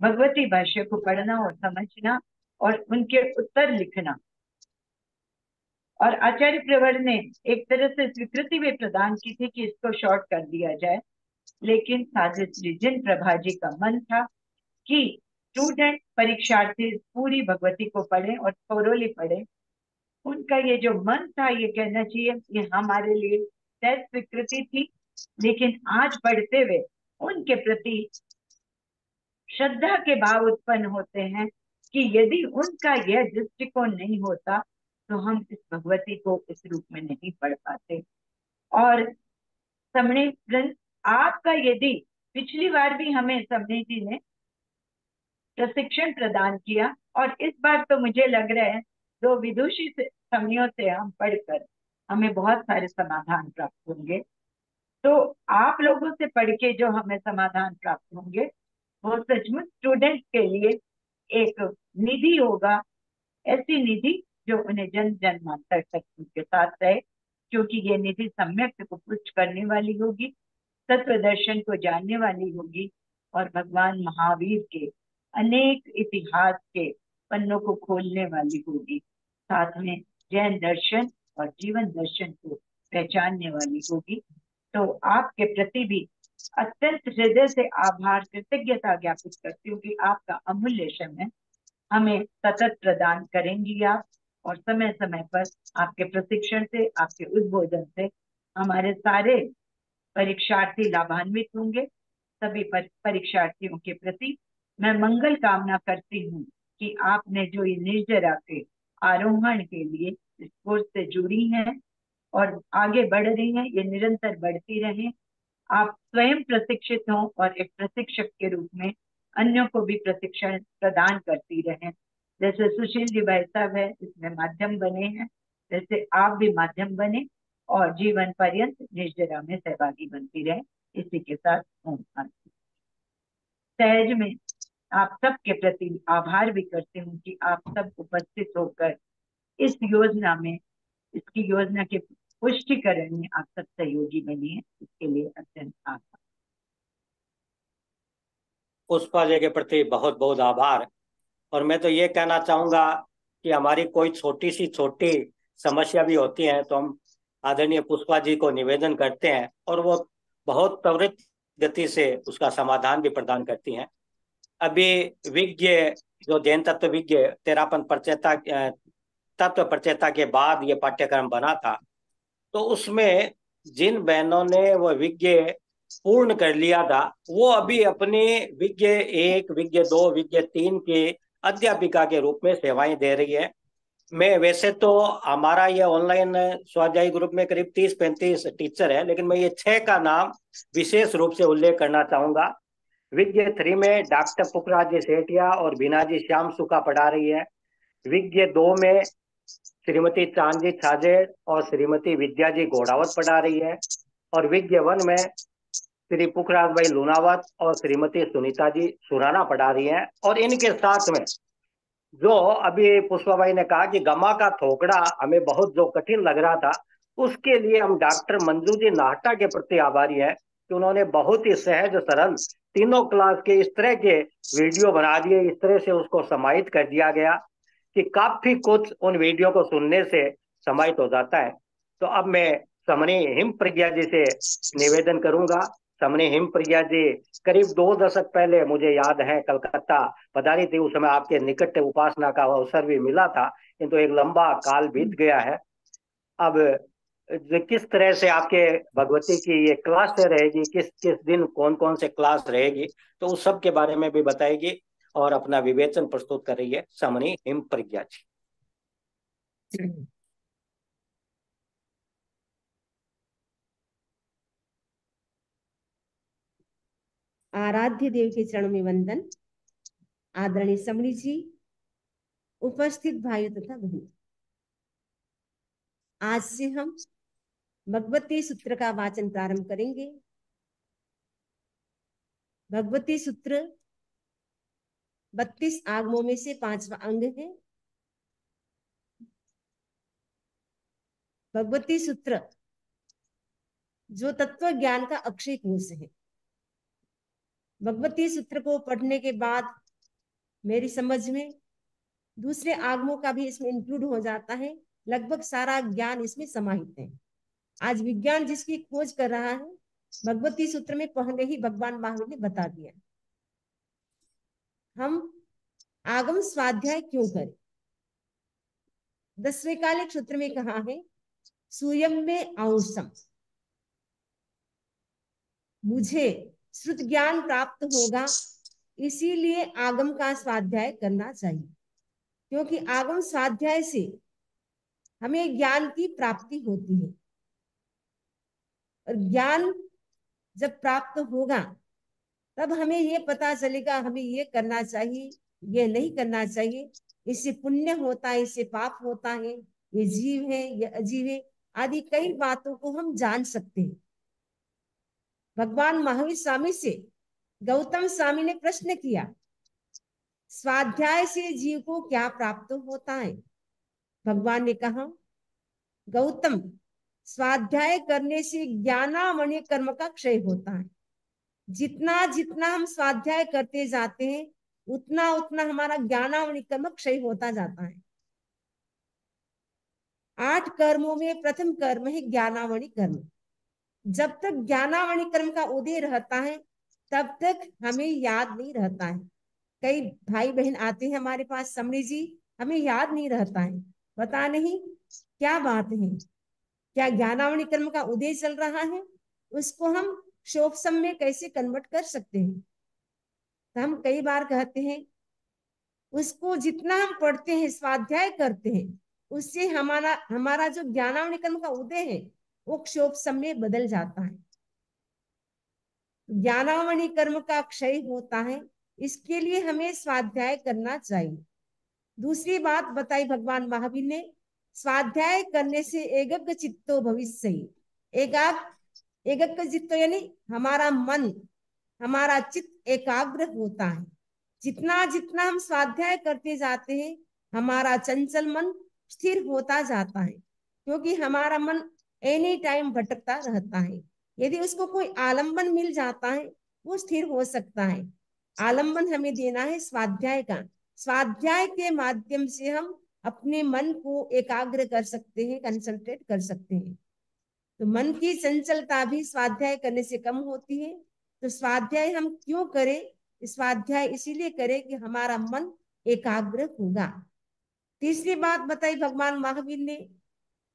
भगवती भाष्य को पढ़ना और समझना और उनके उत्तर लिखना। और आचार्य प्रवर ने एक तरह से स्वीकृति भी प्रदान की थी कि इसको शॉर्ट कर दिया जाए, लेकिन साध्वी श्री जिन प्रभा जी का मन था कि स्टूडेंट परीक्षार्थी पूरी भगवती को पढ़े और थोरोली पढ़े। उनका ये जो मन था, ये कहना चाहिए, ये हमारे लिए सहज स्वीकृति थी। लेकिन आज पढ़ते हुए उनके प्रति श्रद्धा के भाव उत्पन्न होते हैं कि यदि उनका यह दृष्टिकोण नहीं होता तो हम इस भगवती को इस रूप में नहीं पढ़ पाते। और समणी प्रिंस, आपका यदि पिछली बार भी हमें समणी जी ने प्रशिक्षण प्रदान किया, और इस बार तो मुझे लग रहा है दो विदुषी समणियों से हम पढ़कर हमें बहुत सारे समाधान प्राप्त होंगे। तो आप लोगों से पढ़ के जो हमें समाधान प्राप्त होंगे वो सचमुच स्टूडेंट के लिए एक निधि होगा, ऐसी निधि जो उन्हें जन्म जन्मांतर तक उनके साथ रहे, क्योंकि ये निधि सम्यक को पुष्ट करने वाली होगी, तत्व दर्शन को जानने वाली होगी और भगवान महावीर के अनेक इतिहास के पन्नों को खोलने वाली होगी, साथ में जैन दर्शन और जीवन दर्शन को पहचानने वाली होगी। तो आपके प्रति भी अत्यंत हृदय से आभार कृतज्ञता ज्ञापित करती हूँ कि आपका अमूल्य समय हमें सतत प्रदान करेंगी आप, और समय समय पर आपके प्रशिक्षण से, आपके उद्बोधन से हमारे सारे परीक्षार्थी लाभान्वित होंगे। सभी परीक्षार्थियों के प्रति मैं मंगल कामना करती हूँ कि आपने जो ये निर्जरा के आरोहण के लिए इस कोर्स से जुड़ी हैं और आगे बढ़ रही हैं, ये निरंतर बढ़ती रहे। आप स्वयं प्रशिक्षित हों और एक प्रशिक्षक के रूप में अन्यों को भी प्रशिक्षण प्रदान करती रहें। जैसे सुशील जी भाई साहब है, इसमें माध्यम बने हैं, जैसे आप भी माध्यम बने और जीवन पर्यंत निर्जरा में सहभागी बनती रहे। इसी के साथ ओम शांति। सहज में आप सबके प्रति आभार भी करती हूँ कि आप सब उपस्थित होकर इस योजना में, इसकी योजना के पुष्टिकरण में आप सब सहयोगी बनी है, इसके लिए अत्यंत आभार। पुष्पा जी के प्रति बहुत बहुत आभार। और मैं तो ये कहना चाहूंगा कि हमारी कोई छोटी समस्या भी होती है तो हम आदरणीय पुष्पा जी को निवेदन करते हैं और वो बहुत त्वरित गति से उसका समाधान भी प्रदान करती हैं। अभी विज्ञ जो जैन तत्व विज्ञ तेरापन प्रचेता तत्व प्रचेता के बाद ये पाठ्यक्रम बना था, तो उसमें जिन बहनों ने वो विज्ञ पूर्ण कर लिया था वो अभी अपने विज्ञ 1, विज्ञ 2, विज्ञ 3 के अध्यापिका के रूप में सेवाएं दे रही है। मैं वैसे तो हमारा ये ऑनलाइन स्वाध्याय ग्रुप में करीब 30-35 टीचर है, लेकिन मैं ये 6 का नाम विशेष रूप से उल्लेख करना चाहूंगा। विज्ञ 3 में डॉक्टर पुखराज जी सेठिया और बीनाजी श्याम सुखा पढ़ा रही है। विज्ञ 2 में श्रीमती चांदी छाजेड़ और श्रीमती विद्या जी घोड़ावत पढ़ा रही है। और विज्ञ 1 में श्री पुखराज भाई लूनावत और श्रीमती सुनीता जी सुराना पढ़ा रही हैं। और इनके साथ में जो अभी पुष्पा भाई ने कहा कि गमा का थोकड़ा हमें बहुत जो कठिन लग रहा था, उसके लिए हम डॉक्टर मंजू जी नाहटा के प्रति आभारी हैं कि उन्होंने बहुत ही सहज सरल तीनों क्लास के इस तरह के वीडियो बना दिए, इस तरह से उसको समाहित कर दिया गया कि काफी कुछ उन वीडियो को सुनने से समाहित हो जाता है। तो अब मैं समणी हिम प्रज्ञा जी से निवेदन करूंगा। समणी हिम प्रज्ञा जी करीब 2 दशक पहले मुझे याद है कलकत्ता पधारी थी, उस समय आपके निकट उपासना का अवसर भी मिला था, किंतु एक लंबा काल बीत गया है। अब किस तरह से आपके भगवती की ये क्लास रहेगी, किस किस दिन कौन कौन से क्लास रहेगी, तो उस सब के बारे में भी बताएगी और अपना विवेचन प्रस्तुत कर रही है समणी हिम प्रज्ञा जी। आराध्य देव के चरणों में वंदन। आदरणीय समणी जी, उपस्थित भाइयों तथा बहनों, आज से हम भगवती सूत्र का वाचन प्रारंभ करेंगे। भगवती सूत्र 32 आगमों में से 5वां अंग है। भगवती सूत्र जो तत्व ज्ञान का अक्षय कोश है। भगवती सूत्र को पढ़ने के बाद मेरी समझ में दूसरे आगमों का भी इसमें इंक्लूड हो जाता है। लगभग सारा ज्ञान इसमें समाहित है। आज विज्ञान जिसकी खोज कर रहा है, भगवती सूत्र में पहले ही भगवान महावीर ने बता दिया। हम आगम स्वाध्याय क्यों करें? 10वें कालिक सूत्र में कहा है, सूयम में अंशम, मुझे श्रुत ज्ञान प्राप्त होगा, इसीलिए आगम का स्वाध्याय करना चाहिए। क्योंकि आगम स्वाध्याय से हमें ज्ञान की प्राप्ति होती है, और ज्ञान जब प्राप्त होगा तब हमें ये पता चलेगा हमें ये करना चाहिए, ये नहीं करना चाहिए, इससे पुण्य होता है, इससे पाप होता है, ये जीव है, ये अजीव है, आदि कई बातों को हम जान सकते हैं। भगवान महावीर स्वामी से गौतम स्वामी ने प्रश्न किया, स्वाध्याय से जीव को क्या प्राप्त होता है? भगवान ने कहा, गौतम, स्वाध्याय करने से ज्ञानामणि कर्म का क्षय होता है। जितना जितना हम स्वाध्याय करते जाते हैं, उतना उतना हमारा ज्ञानामणि कर्म क्षय होता जाता है। 8 कर्मों में प्रथम कर्म है ज्ञानामणि कर्म। जब तक ज्ञानामणि कर्म का उदय रहता है, तब तक हमें याद नहीं रहता है। कई भाई बहन आते हैं हमारे पास, समणी जी हमें याद नहीं रहता है, पता नहीं क्या बात है, क्या ज्ञानावणी कर्म का उदय चल रहा है, उसको हम शोभसम में कैसे कन्वर्ट कर सकते हैं? तो हम कई बार कहते हैं, उसको जितना हम पढ़ते हैं, स्वाध्याय करते हैं, उससे हमारा जो ज्ञानावणी कर्म का उदय है वो क्षोभसम में बदल जाता है। ज्ञानावणी कर्म का क्षय होता है, इसके लिए हमें स्वाध्याय करना चाहिए। दूसरी बात बताई भगवान महावीर ने, स्वाध्याय करने से एकग्र चित्तो भविष्य। एकग्र चित्तो यानी हमारा मन, हमारा चित्त एकाग्र होता है। जितना जितना हम स्वाध्याय करते जाते हैं, हमारा चंचल मन स्थिर होता जाता है, क्योंकि हमारा मन एनी टाइम भटकता रहता है। यदि उसको कोई आलंबन मिल जाता है, वो स्थिर हो सकता है। आलंबन हमें देना है स्वाध्याय का। स्वाध्याय के माध्यम से हम अपने मन को एकाग्र कर सकते हैं, कंसंट्रेट कर सकते हैं। तो मन की चंचलता भी स्वाध्याय करने से कम होती है। तो स्वाध्याय हम क्यों करें? स्वाध्याय इसीलिए करें कि हमारा मन एकाग्र होगा। तीसरी बात बताई भगवान महावीर ने,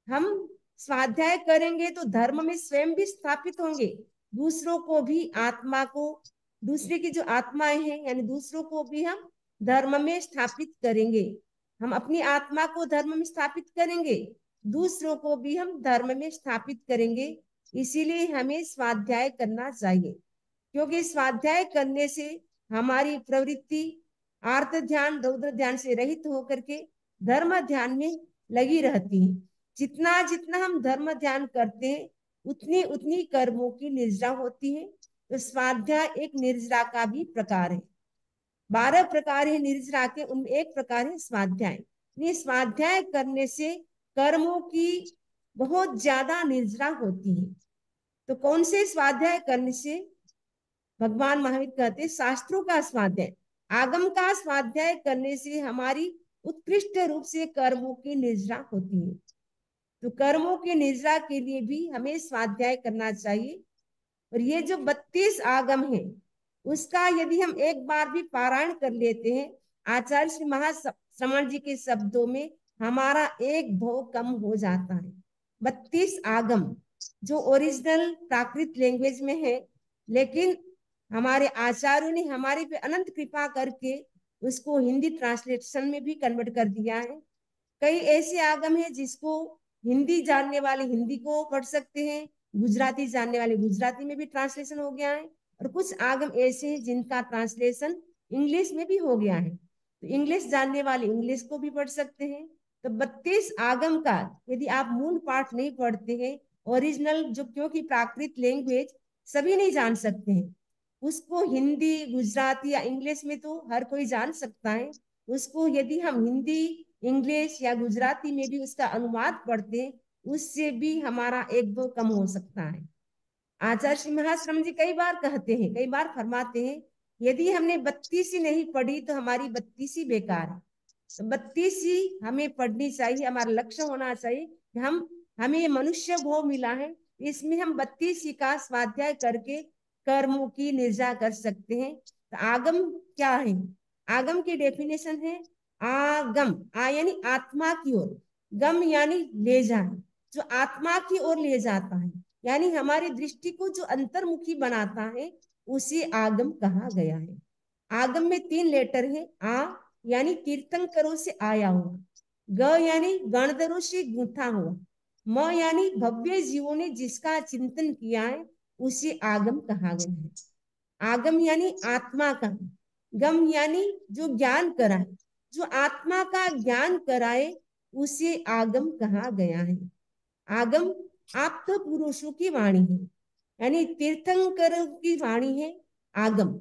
हम स्वाध्याय करेंगे तो धर्म में स्वयं भी स्थापित होंगे, दूसरों को भी, आत्मा को, दूसरे की जो आत्माएं हैं यानी दूसरों को भी हम धर्म में स्थापित करेंगे। हम अपनी आत्मा को धर्म में स्थापित करेंगे, दूसरों को भी हम धर्म में स्थापित करेंगे। इसीलिए हमें स्वाध्याय करना चाहिए, क्योंकि स्वाध्याय करने से हमारी प्रवृत्ति आर्त ध्यान, रौद्र ध्यान से रहित होकर के धर्म ध्यान में लगी रहती है। जितना जितना हम धर्म ध्यान करते हैं, उतनी उतनी कर्मों की निर्जरा होती है। तो स्वाध्याय एक निर्जरा का भी प्रकार है। 12 प्रकार है निर्जरा के, उनमें एक प्रकार है स्वाध्याय। ये स्वाध्याय करने से कर्मों की बहुत ज्यादा निर्जरा होती है। तो कौन से स्वाध्याय करने से? भगवान महावीर कहते हैं, शास्त्रों का स्वाध्याय, आगम का स्वाध्याय करने से हमारी उत्कृष्ट रूप से कर्मों की निर्जरा होती है। तो कर्मों की निर्जरा के लिए भी हमें स्वाध्याय करना चाहिए। और ये जो 32 आगम है, उसका यदि हम एक बार भी पारायण कर लेते हैं, आचार्य श्री महाश्रमण जी के शब्दों में, हमारा एक भोग कम हो जाता है। 32 आगम जो ओरिजिनल प्राकृत लैंग्वेज में है, लेकिन हमारे आचार्यों ने हमारे पे अनंत कृपा करके उसको हिंदी ट्रांसलेशन में भी कन्वर्ट कर दिया है। कई ऐसे आगम है जिसको हिंदी जानने वाले हिंदी को पढ़ सकते हैं, गुजराती जानने वाले गुजराती में भी ट्रांसलेशन हो गया है, और कुछ आगम ऐसे हैं जिनका ट्रांसलेशन इंग्लिश में भी हो गया है। तो इंग्लिश जानने वाले इंग्लिश को भी पढ़ सकते हैं, तो 32 आगम का यदि आप मूल पाठ नहीं पढ़ते हैं, ओरिजिनल जो, क्योंकि प्राकृत लैंग्वेज सभी नहीं जान सकते हैं, उसको हिंदी गुजराती या इंग्लिश में तो हर कोई जान सकता है, उसको यदि हम हिंदी इंग्लिश या गुजराती में भी उसका अनुवाद पढ़ते हैं, उससे भी हमारा एक दो कम हो सकता है। आचार्य श्री महाश्रम जी कई बार कहते हैं, कई बार फरमाते हैं, यदि हमने 32 नहीं पढ़ी तो हमारी 32 बेकार है। तो 32 हमें पढ़नी चाहिए, हमारा लक्ष्य होना चाहिए कि हमें ये मनुष्य भोग मिला है, इसमें हम 32 का स्वाध्याय करके कर्मों की निर्जा कर सकते हैं। तो आगम क्या है? आगम की डेफिनेशन है आगम, आ यानी आत्मा की ओर, गम यानी ले जाना, जो आत्मा की ओर ले जाता है, यानी हमारी दृष्टि को जो अंतर्मुखी बनाता है, उसे आगम कहा गया है। आगम में 3 लेटर है, आ यानी तीर्थंकरों से आया हुआ, ग यानी गणधरों से गूंथा हुआ, म यानी भव्य जीवों ने जिसका चिंतन किया है, उसे आगम कहा गया है। आगम यानी आत्मा का, गम यानी जो ज्ञान कराए, जो आत्मा का ज्ञान कराए, उसे आगम कहा गया है। आगम आप तो पुरुषों की वाणी है, यानी तीर्थंकरों की वाणी है आगम।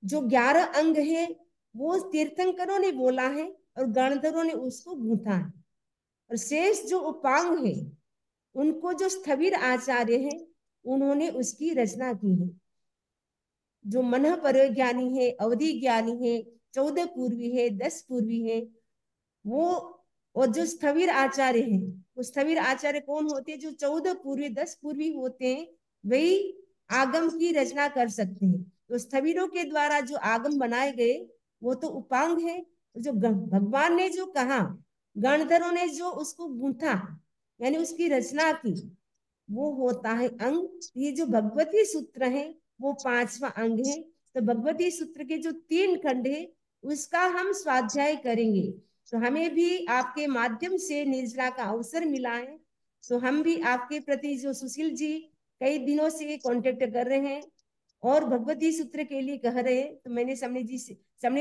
जो 11 अंग है वो तीर्थंकरों ने बोला है और गणधरों ने उसको गूंथा है, और शेष जो उपांग है उनको जो स्थविर आचार्य है उन्होंने उसकी रचना की है। जो मन परज्ञानी है, अवधि ज्ञानी है, 14 पूर्वी है, 10 पूर्वी है, वो, और जो स्थविर आचार्य है, वो स्थविर आचार्य कौन होते हैं? जो 14 पूर्वी 10 पूर्वी होते हैं, वही आगम की रचना कर सकते हैं। तो स्थविरों के द्वारा जो आगम बनाए गए वो तो उपांग है। जो भगवान ने जो कहा, गणधरों ने जो उसको गूंथा यानी उसकी रचना की, वो होता है अंग। ये जो भगवती सूत्र है वो 5वां अंग है। तो भगवती सूत्र के जो 3 खंड है उसका हम स्वाध्याय करेंगे। तो हमें भी आपके माध्यम से निर्जला का अवसर मिला है, तो हम भी आपके प्रति, जो सुशील जी कई दिनों से कांटेक्ट कर रहे हैं और भगवती सूत्र के लिए कह रहे हैं, तो मैंने समणी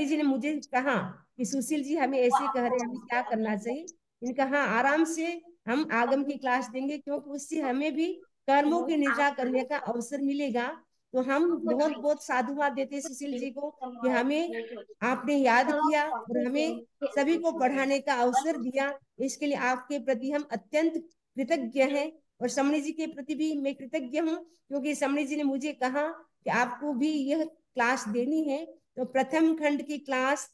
जी ने मुझे कहा कि सुशील जी हमें ऐसे कह रहे हैं, हमें क्या करना चाहिए? इन्होंने कहा आराम से हम आगम की क्लास देंगे, क्योंकि उससे हमें भी कर्मों की निजा करने का अवसर मिलेगा। तो हम बहुत बहुत साधुवाद देते हैं सुशील जी को कि हमें आपने याद किया और हमें सभी को पढ़ाने का अवसर दिया। इसके लिए आपके प्रति हम अत्यंत कृतज्ञ हैं, और समणी जी के प्रति भी मैं कृतज्ञ हूँ, क्योंकि समणी जी ने मुझे कहा कि आपको भी यह क्लास देनी है। तो प्रथम खंड की क्लास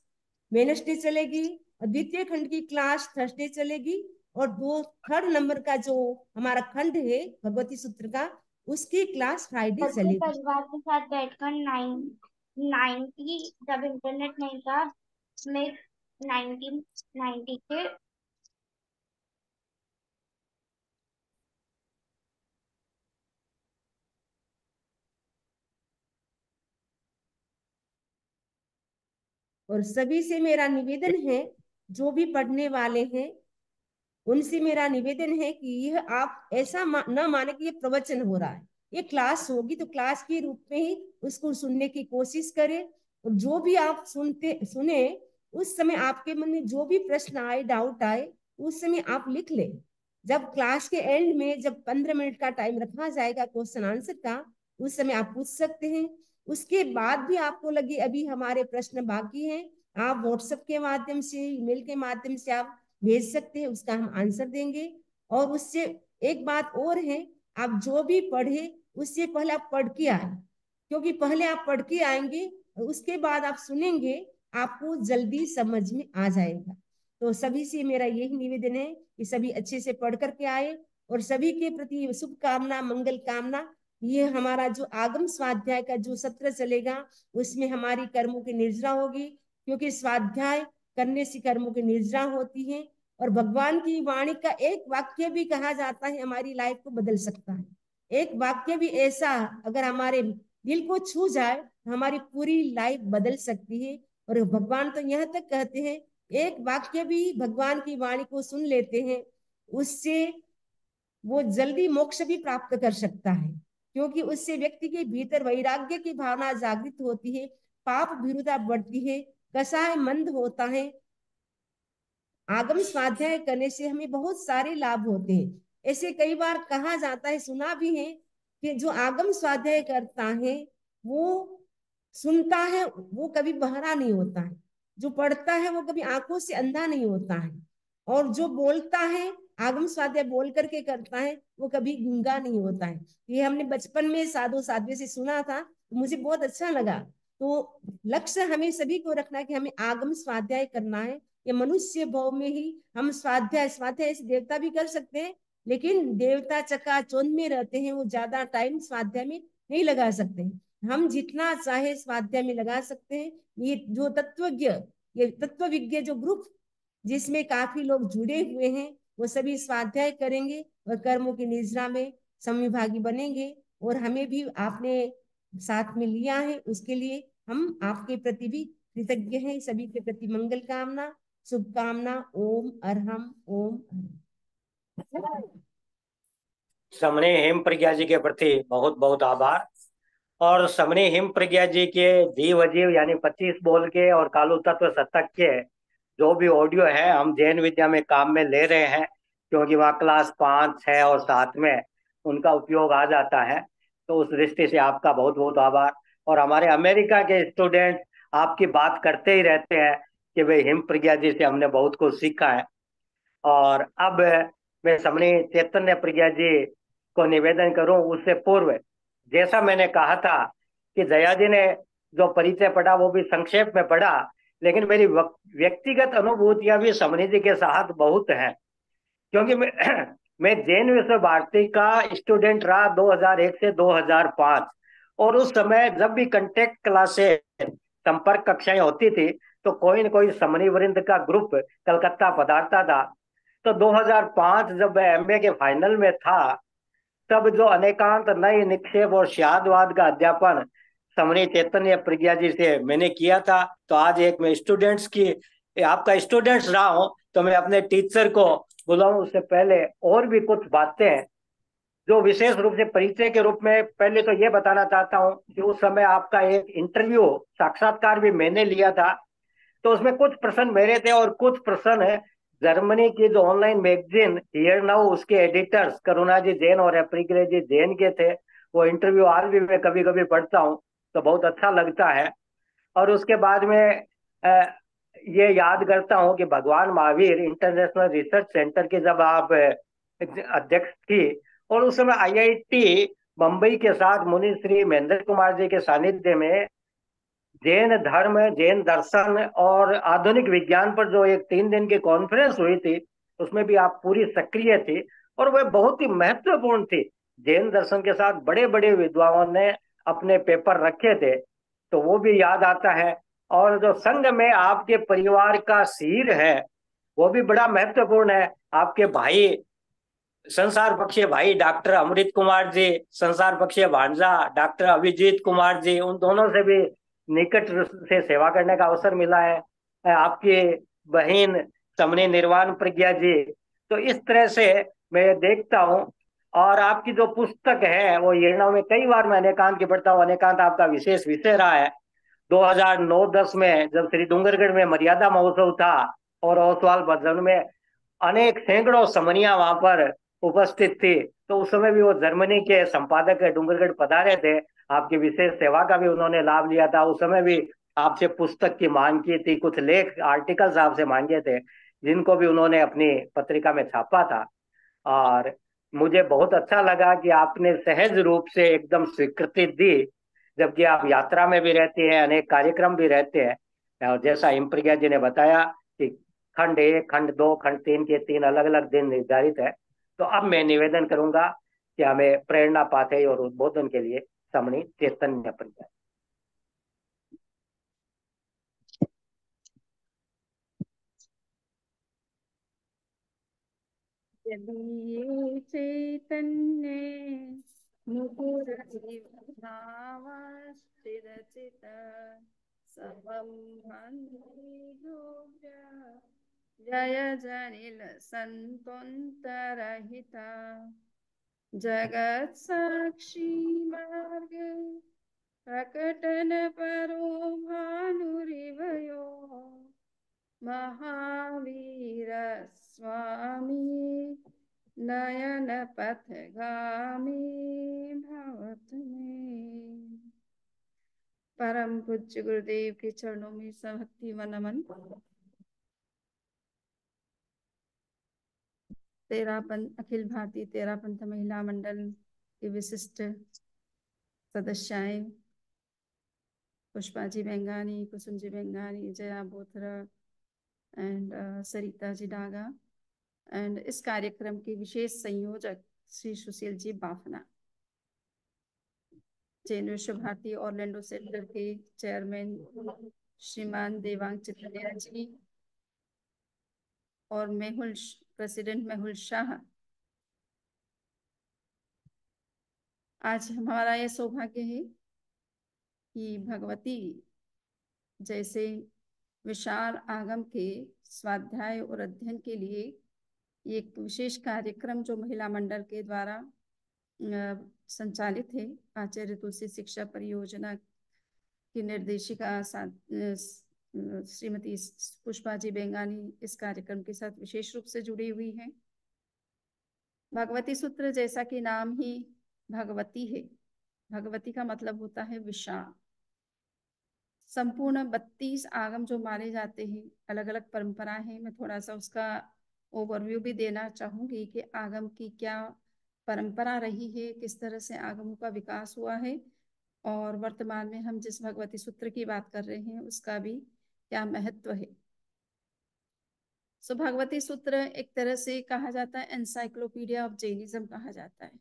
वेडनेसडे चलेगी और द्वितीय खंड की क्लास थर्सडे चलेगी, और 3rd नंबर का जो हमारा खंड है भगवती सूत्र का, उसकी क्लास फ्राइडे चलेगी। परिवार के साथ बैठकर 90 जब इंटरनेट नहीं था, मैं 1990 के और सभी से मेरा निवेदन है, जो भी पढ़ने वाले हैं उनसे मेरा निवेदन है कि यह आप ऐसा न माने कि ये प्रवचन हो रहा है, ये क्लास होगी, तो क्लास के रूप में ही उसको सुनने की कोशिश करें। और जो भी आप सुने, उस समय आपके मन में जो भी प्रश्न आए, डाउट आए, उस समय आप लिख लें। जब क्लास के एंड में जब 15 मिनट का टाइम रखा जाएगा क्वेश्चन आंसर का, उस समय आप पूछ सकते हैं। उसके बाद भी आपको लगे अभी हमारे प्रश्न बाकी हैं, आप व्हाट्सएप के माध्यम से, ईमेल के माध्यम से आप भेज सकते हैं, उसका हम आंसर देंगे। और उससे एक बात और है, आप जो भी पढ़े उससे पहले आप पढ़ के आए, क्योंकि पहले आप पढ़ के आएंगे और उसके बाद आप सुनेंगे, आपको जल्दी समझ में आ जाएगा। तो सभी से मेरा यही निवेदन है कि सभी अच्छे से पढ़ करके आए, और सभी के प्रति शुभकामना, मंगल कामना। ये हमारा जो आगम स्वाध्याय का जो सत्र चलेगा, उसमें हमारी कर्मों की निर्जरा होगी, क्योंकि स्वाध्याय करने से कर्मों की निर्जरा होती है। और भगवान की वाणी का एक वाक्य भी कहा जाता है हमारी लाइफ को बदल सकता है। एक वाक्य भी ऐसा अगर हमारे दिल को छू जाए, हमारी पूरी लाइफ बदल सकती है। और भगवान तो यहाँ तक कहते हैं, एक वाक्य भी भगवान की वाणी को सुन लेते हैं, उससे वो जल्दी मोक्ष भी प्राप्त कर सकता है, क्योंकि उससे व्यक्ति के भीतर वैराग्य की भावना जागृत होती है, पाप विरुद्धा बढ़ती है, कसाय मंद होता है, आगम स्वाध्याय करने से हमें बहुत सारे लाभ होते हैं। ऐसे कई बार कहा जाता है, सुना भी है, कि जो आगम स्वाध्याय करता है वो सुनता है, वो कभी बहरा नहीं होता है। जो पढ़ता है वो कभी आंखों से अंधा नहीं होता है। और जो बोलता है, आगम स्वाध्याय बोल करके करता है, वो कभी गूंगा नहीं होता है। ये हमने बचपन में साधु साध्वी से सुना था, तो मुझे बहुत अच्छा लगा। तो लक्ष्य हमें सभी को रखना है कि हमें आगम स्वाध्याय करना है। ये मनुष्य भाव में ही हम स्वाध्याय स्वाध्याय ऐसे देवता भी कर सकते हैं, लेकिन देवता चकाचौंध में रहते हैं, वो ज्यादा टाइम स्वाध्याय में नहीं लगा सकते हैं। हम जितना चाहे स्वाध्याय में लगा सकते हैं। ये जो तत्वज्ञ, ये तत्व विज्ञ जो ग्रुप जिसमें काफी लोग जुड़े हुए हैं, वो सभी स्वाध्याय करेंगे और कर्मों की निद्रा में संविभागी बनेंगे। और हमें भी आपने साथ में लिया है, उसके लिए हम आपके प्रति भी कृतज्ञ हैं। सभी के प्रति मंगल कामना, शुभकामना। ओम अरहम ओम अरहम। समणी हिम प्रज्ञा जी के प्रति बहुत बहुत आभार। और समणी हिम प्रज्ञा जी के जीव अजीव यानी 25 बोल के और कालू तत्व शतक के जो भी ऑडियो है हम जैन विद्या में काम में ले रहे हैं, क्योंकि वहाँ क्लास 5, 6 और 7 में उनका उपयोग आ जाता है। तो उस दृष्टि से आपका बहुत बहुत आभार। और हमारे अमेरिका के स्टूडेंट आपकी बात करते ही रहते हैं कि भाई हिम प्रज्ञा जी से हमने बहुत कुछ सीखा है। और अब मैं समणी चैतन्य प्रज्ञा जी को निवेदन करूं उससे पूर्व, जैसा मैंने कहा था कि जया जी ने जो परिचय पढ़ा वो भी संक्षेप में पढ़ा, लेकिन मेरी व्यक्तिगत अनुभूतियां भी समणी जी के साथ बहुत हैं। क्योंकि मैं जैन विश्व भारती का स्टूडेंट रहा 2001 से 2005। और उस समय जब भी कंटेक्ट क्लासेस संपर्क कक्षाएं होती थी तो कोई न कोई समणी वृंद का ग्रुप कलकत्ता पधारता था। तो 2005 जब मैं एमए के फाइनल में था, तब जो अनेकांत नए निक्षेप और शादवाद का अध्यापन समणी चैतन्य प्रज्ञा जी से मैंने किया था। तो आज एक मैं स्टूडेंट्स की आपका स्टूडेंट्स रहा हूं, तो मैं अपने टीचर को बुलाऊं उससे पहले और भी कुछ बातें जो विशेष रूप से परिचय के रूप में पहले तो ये बताना चाहता हूं कि उस समय आपका एक इंटरव्यू साक्षात्कार भी मैंने लिया था। तो उसमें कुछ प्रश्न मेरे थे और कुछ प्रश्न जर्मनी की जो ऑनलाइन मैगजीन हियर नाउ उसके एडिटर्स करुणा जी जैन और अप्रिग्रे जी जैन के थे। वो इंटरव्यू आज भी मैं कभी कभी पढ़ता हूँ तो बहुत अच्छा लगता है। और उसके बाद में ये याद करता हूँ कि भगवान महावीर इंटरनेशनल रिसर्च सेंटर के जब आप अध्यक्ष थी और उस समय आईआईटी मुंबई के साथ मुनि श्री महेंद्र कुमार जी के सानिध्य में जैन धर्म, जैन दर्शन और आधुनिक विज्ञान पर जो एक 3 दिन की कॉन्फ्रेंस हुई थी, उसमें भी आप पूरी सक्रिय थी और वह बहुत ही महत्वपूर्ण थी। जैन दर्शन के साथ बड़े बड़े विद्वानों ने अपने पेपर रखे थे, तो वो भी याद आता है। और जो संघ में आपके परिवार का सिर है वो भी बड़ा महत्वपूर्ण है। आपके भाई संसार पक्षीय भाई डॉक्टर अमृत कुमार जी, संसार पक्षीय भांजा डॉक्टर अभिजीत कुमार जी, उन दोनों से भी निकट से सेवा करने का अवसर मिला है। आपकी बहन समणी निर्वाण प्रज्ञा जी, तो इस तरह से मैं देखता हूँ। और आपकी जो पुस्तक है वो येरनाव में कई बार मैं अनेकांत की पढ़ता हूँ। अनेकांत आपका विशेष विषय रहा है। 2009-10 में जब श्री डूंगरगढ़ में मर्यादा महोत्सव था और ओसवाल भजन में अनेक सैकड़ों समनिया वहां पर उपस्थित थी, तो उस समय भी वो जर्मनी के संपादक डूंगरगढ़ पधारे थे। आपकी विशेष सेवा का भी उन्होंने लाभ लिया था। उस समय भी आपसे पुस्तक की मांग की थी, कुछ लेख आर्टिकल्स आपसे मांगे थे जिनको भी उन्होंने अपनी पत्रिका में छापा था। और मुझे बहुत अच्छा लगा कि आपने सहज रूप से एकदम स्वीकृति दी, जबकि आप यात्रा में भी रहते हैं, अनेक कार्यक्रम भी रहते हैं। और जैसा हिमप्रज्ञा जी ने बताया कि खंड 1, खंड 2, खंड 3 के 3 अलग अलग दिन निर्धारित है। तो अब मैं निवेदन करूंगा कि हमें प्रेरणा पाते और उद्बोधन के लिए समणी चैतन्य प्रज्ञा। यदि चैतन्य मुकुर स्थिरचित सबं जय जनिल संतोन्तरहिता जगत साक्षी मार्ग प्रकटन परो भानुरिवयो महावीर स्वामी नयन पथगामी भावत में। परम पूज्य गुरुदेव के चरणों में सभक्ति व नमन। अखिल भारतीय तेरापंथ महिला मंडल के विशिष्ट सदस्याएं पुष्पा जी बेंगानी, कुसुम जी बेंगानी, जया बोथरा एंड सरिता जी डागा एंड इस कार्यक्रम के विशेष संयोजक श्री सुशील जी बाफना, जैन विश्व भारती ऑरलैंडो सेंटर के चेयरमैन श्रीमान देवांग चितलिया जी और प्रेसिडेंट मेहुल शाह। आज हमारा यह सौभाग्य है कि भगवती जैसे विशाल आगम के स्वाध्याय और अध्ययन के लिए एक विशेष कार्यक्रम जो महिला मंडल के द्वारा संचालित है, आचार्य तुलसी शिक्षा परियोजना की निर्देशिका श्रीमती पुष्पा जी बेंगानी इस कार्यक्रम के साथ विशेष रूप से जुड़ी हुई हैं। भगवती सूत्र जैसा कि नाम ही भगवती है, भगवती का मतलब होता है विशाल। संपूर्ण 32 आगम जो माने जाते हैं, अलग अलग परंपराएं हैं। मैं थोड़ा सा उसका ओवरव्यू भी देना चाहूंगी कि आगम की क्या परंपरा रही है, किस तरह से आगमों का विकास हुआ है और वर्तमान में हम जिस भगवती सूत्र की बात कर रहे हैं उसका भी क्या महत्व है। सो भगवती सूत्र एक तरह से कहा जाता है एनसाइक्लोपीडिया ऑफ जैनिज्म कहा जाता है।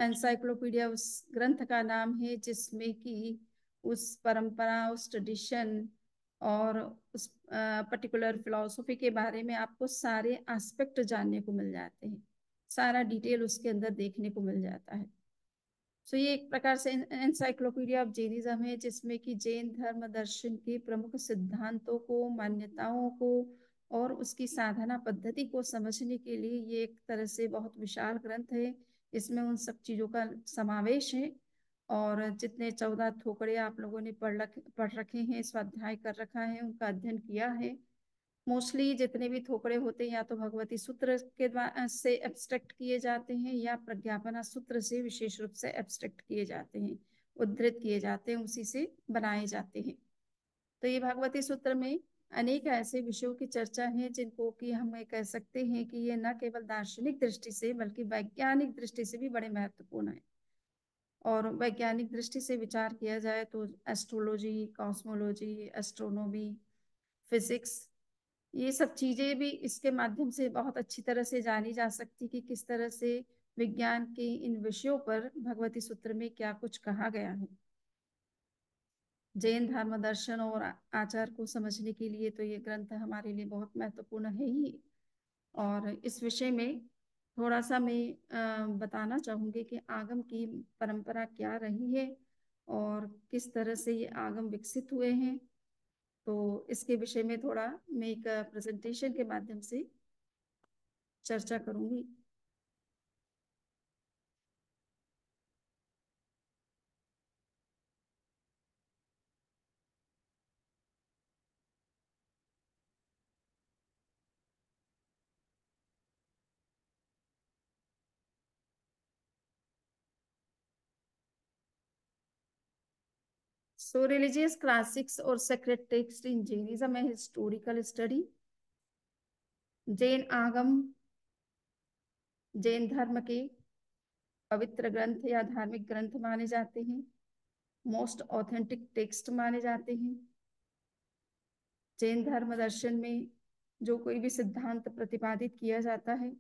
एनसाइक्लोपीडिया उस ग्रंथ का नाम है जिसमें कि उस परंपरा, उस ट्रेडिशन और उस पर्टिकुलर फिलॉसफी के बारे में आपको सारे एस्पेक्ट जानने को मिल जाते हैं, सारा डिटेल उसके अंदर देखने को मिल जाता है। सो ये एक प्रकार से एनसाइक्लोपीडिया ऑफ जैनिज्म है जिसमें कि जैन धर्म दर्शन के प्रमुख सिद्धांतों को, मान्यताओं को और उसकी साधना पद्धति को समझने के लिए ये एक तरह से बहुत विशाल ग्रंथ है। इसमें उन सब चीजों का समावेश है और जितने 14 थोकड़े आप लोगों ने पढ़ रखे हैं, स्वाध्याय कर रखा है, उनका अध्ययन किया है। मोस्टली जितने भी थोकड़े होते हैं या तो भगवती सूत्र के द्वारा से एब्स्ट्रैक्ट किए जाते हैं या प्रज्ञापना सूत्र से विशेष रूप से एब्स्ट्रैक्ट किए जाते हैं, उद्धृत किए जाते हैं, उसी से बनाए जाते हैं। तो ये भगवती सूत्र में अनेक ऐसे विषयों की चर्चा है जिनको कि हम ये कह सकते हैं कि ये न केवल दार्शनिक दृष्टि से बल्कि वैज्ञानिक दृष्टि से भी बड़े महत्वपूर्ण है। और वैज्ञानिक दृष्टि से विचार किया जाए तो एस्ट्रोलॉजी, कॉस्मोलॉजी, एस्ट्रोनॉमी, फिजिक्स, ये सब चीजें भी इसके माध्यम से बहुत अच्छी तरह से जानी जा सकती कि किस तरह से विज्ञान के इन विषयों पर भगवती सूत्र में क्या कुछ कहा गया है। जैन धर्म दर्शन और आचार को समझने के लिए तो ये ग्रंथ हमारे लिए बहुत महत्वपूर्ण है ही। और इस विषय में थोड़ा सा मैं बताना चाहूंगी कि आगम की परंपरा क्या रही है और किस तरह से ये आगम विकसित हुए हैं। तो इसके विषय में थोड़ा मैं एक प्रेजेंटेशन के माध्यम से चर्चा करूंगी। So religious classics or sacred text in Jainism है historical study। जैन आगम जैन धर्म के पवित्र ग्रंथ या धार्मिक ग्रंथ माने जाते हैं, मोस्ट ऑथेंटिक टेक्स्ट माने जाते हैं। जैन धर्म दर्शन में जो कोई भी सिद्धांत प्रतिपादित किया जाता है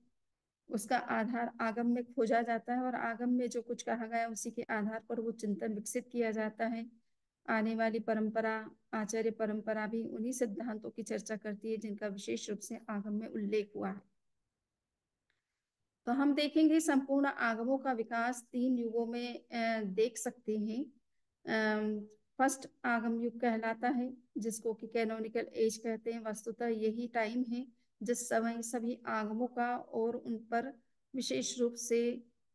उसका आधार आगम में खोजा जाता है और आगम में जो कुछ कहा गया उसी के आधार पर वो चिंतन विकसित किया जाता है। आने वाली परंपरा, आचार्य परंपरा भी उन्हीं सिद्धांतों की चर्चा करती है जिनका विशेष रूप से आगम में उल्लेख हुआ है। तो हम देखेंगे संपूर्ण आगमों का विकास 3 युगों में देख सकते हैं। फर्स्ट आगम युग कहलाता है जिसको कि कैनोनिकल एज कहते हैं। वस्तुतः यही टाइम है जिस समय सभी आगमों का और उन पर विशेष रूप से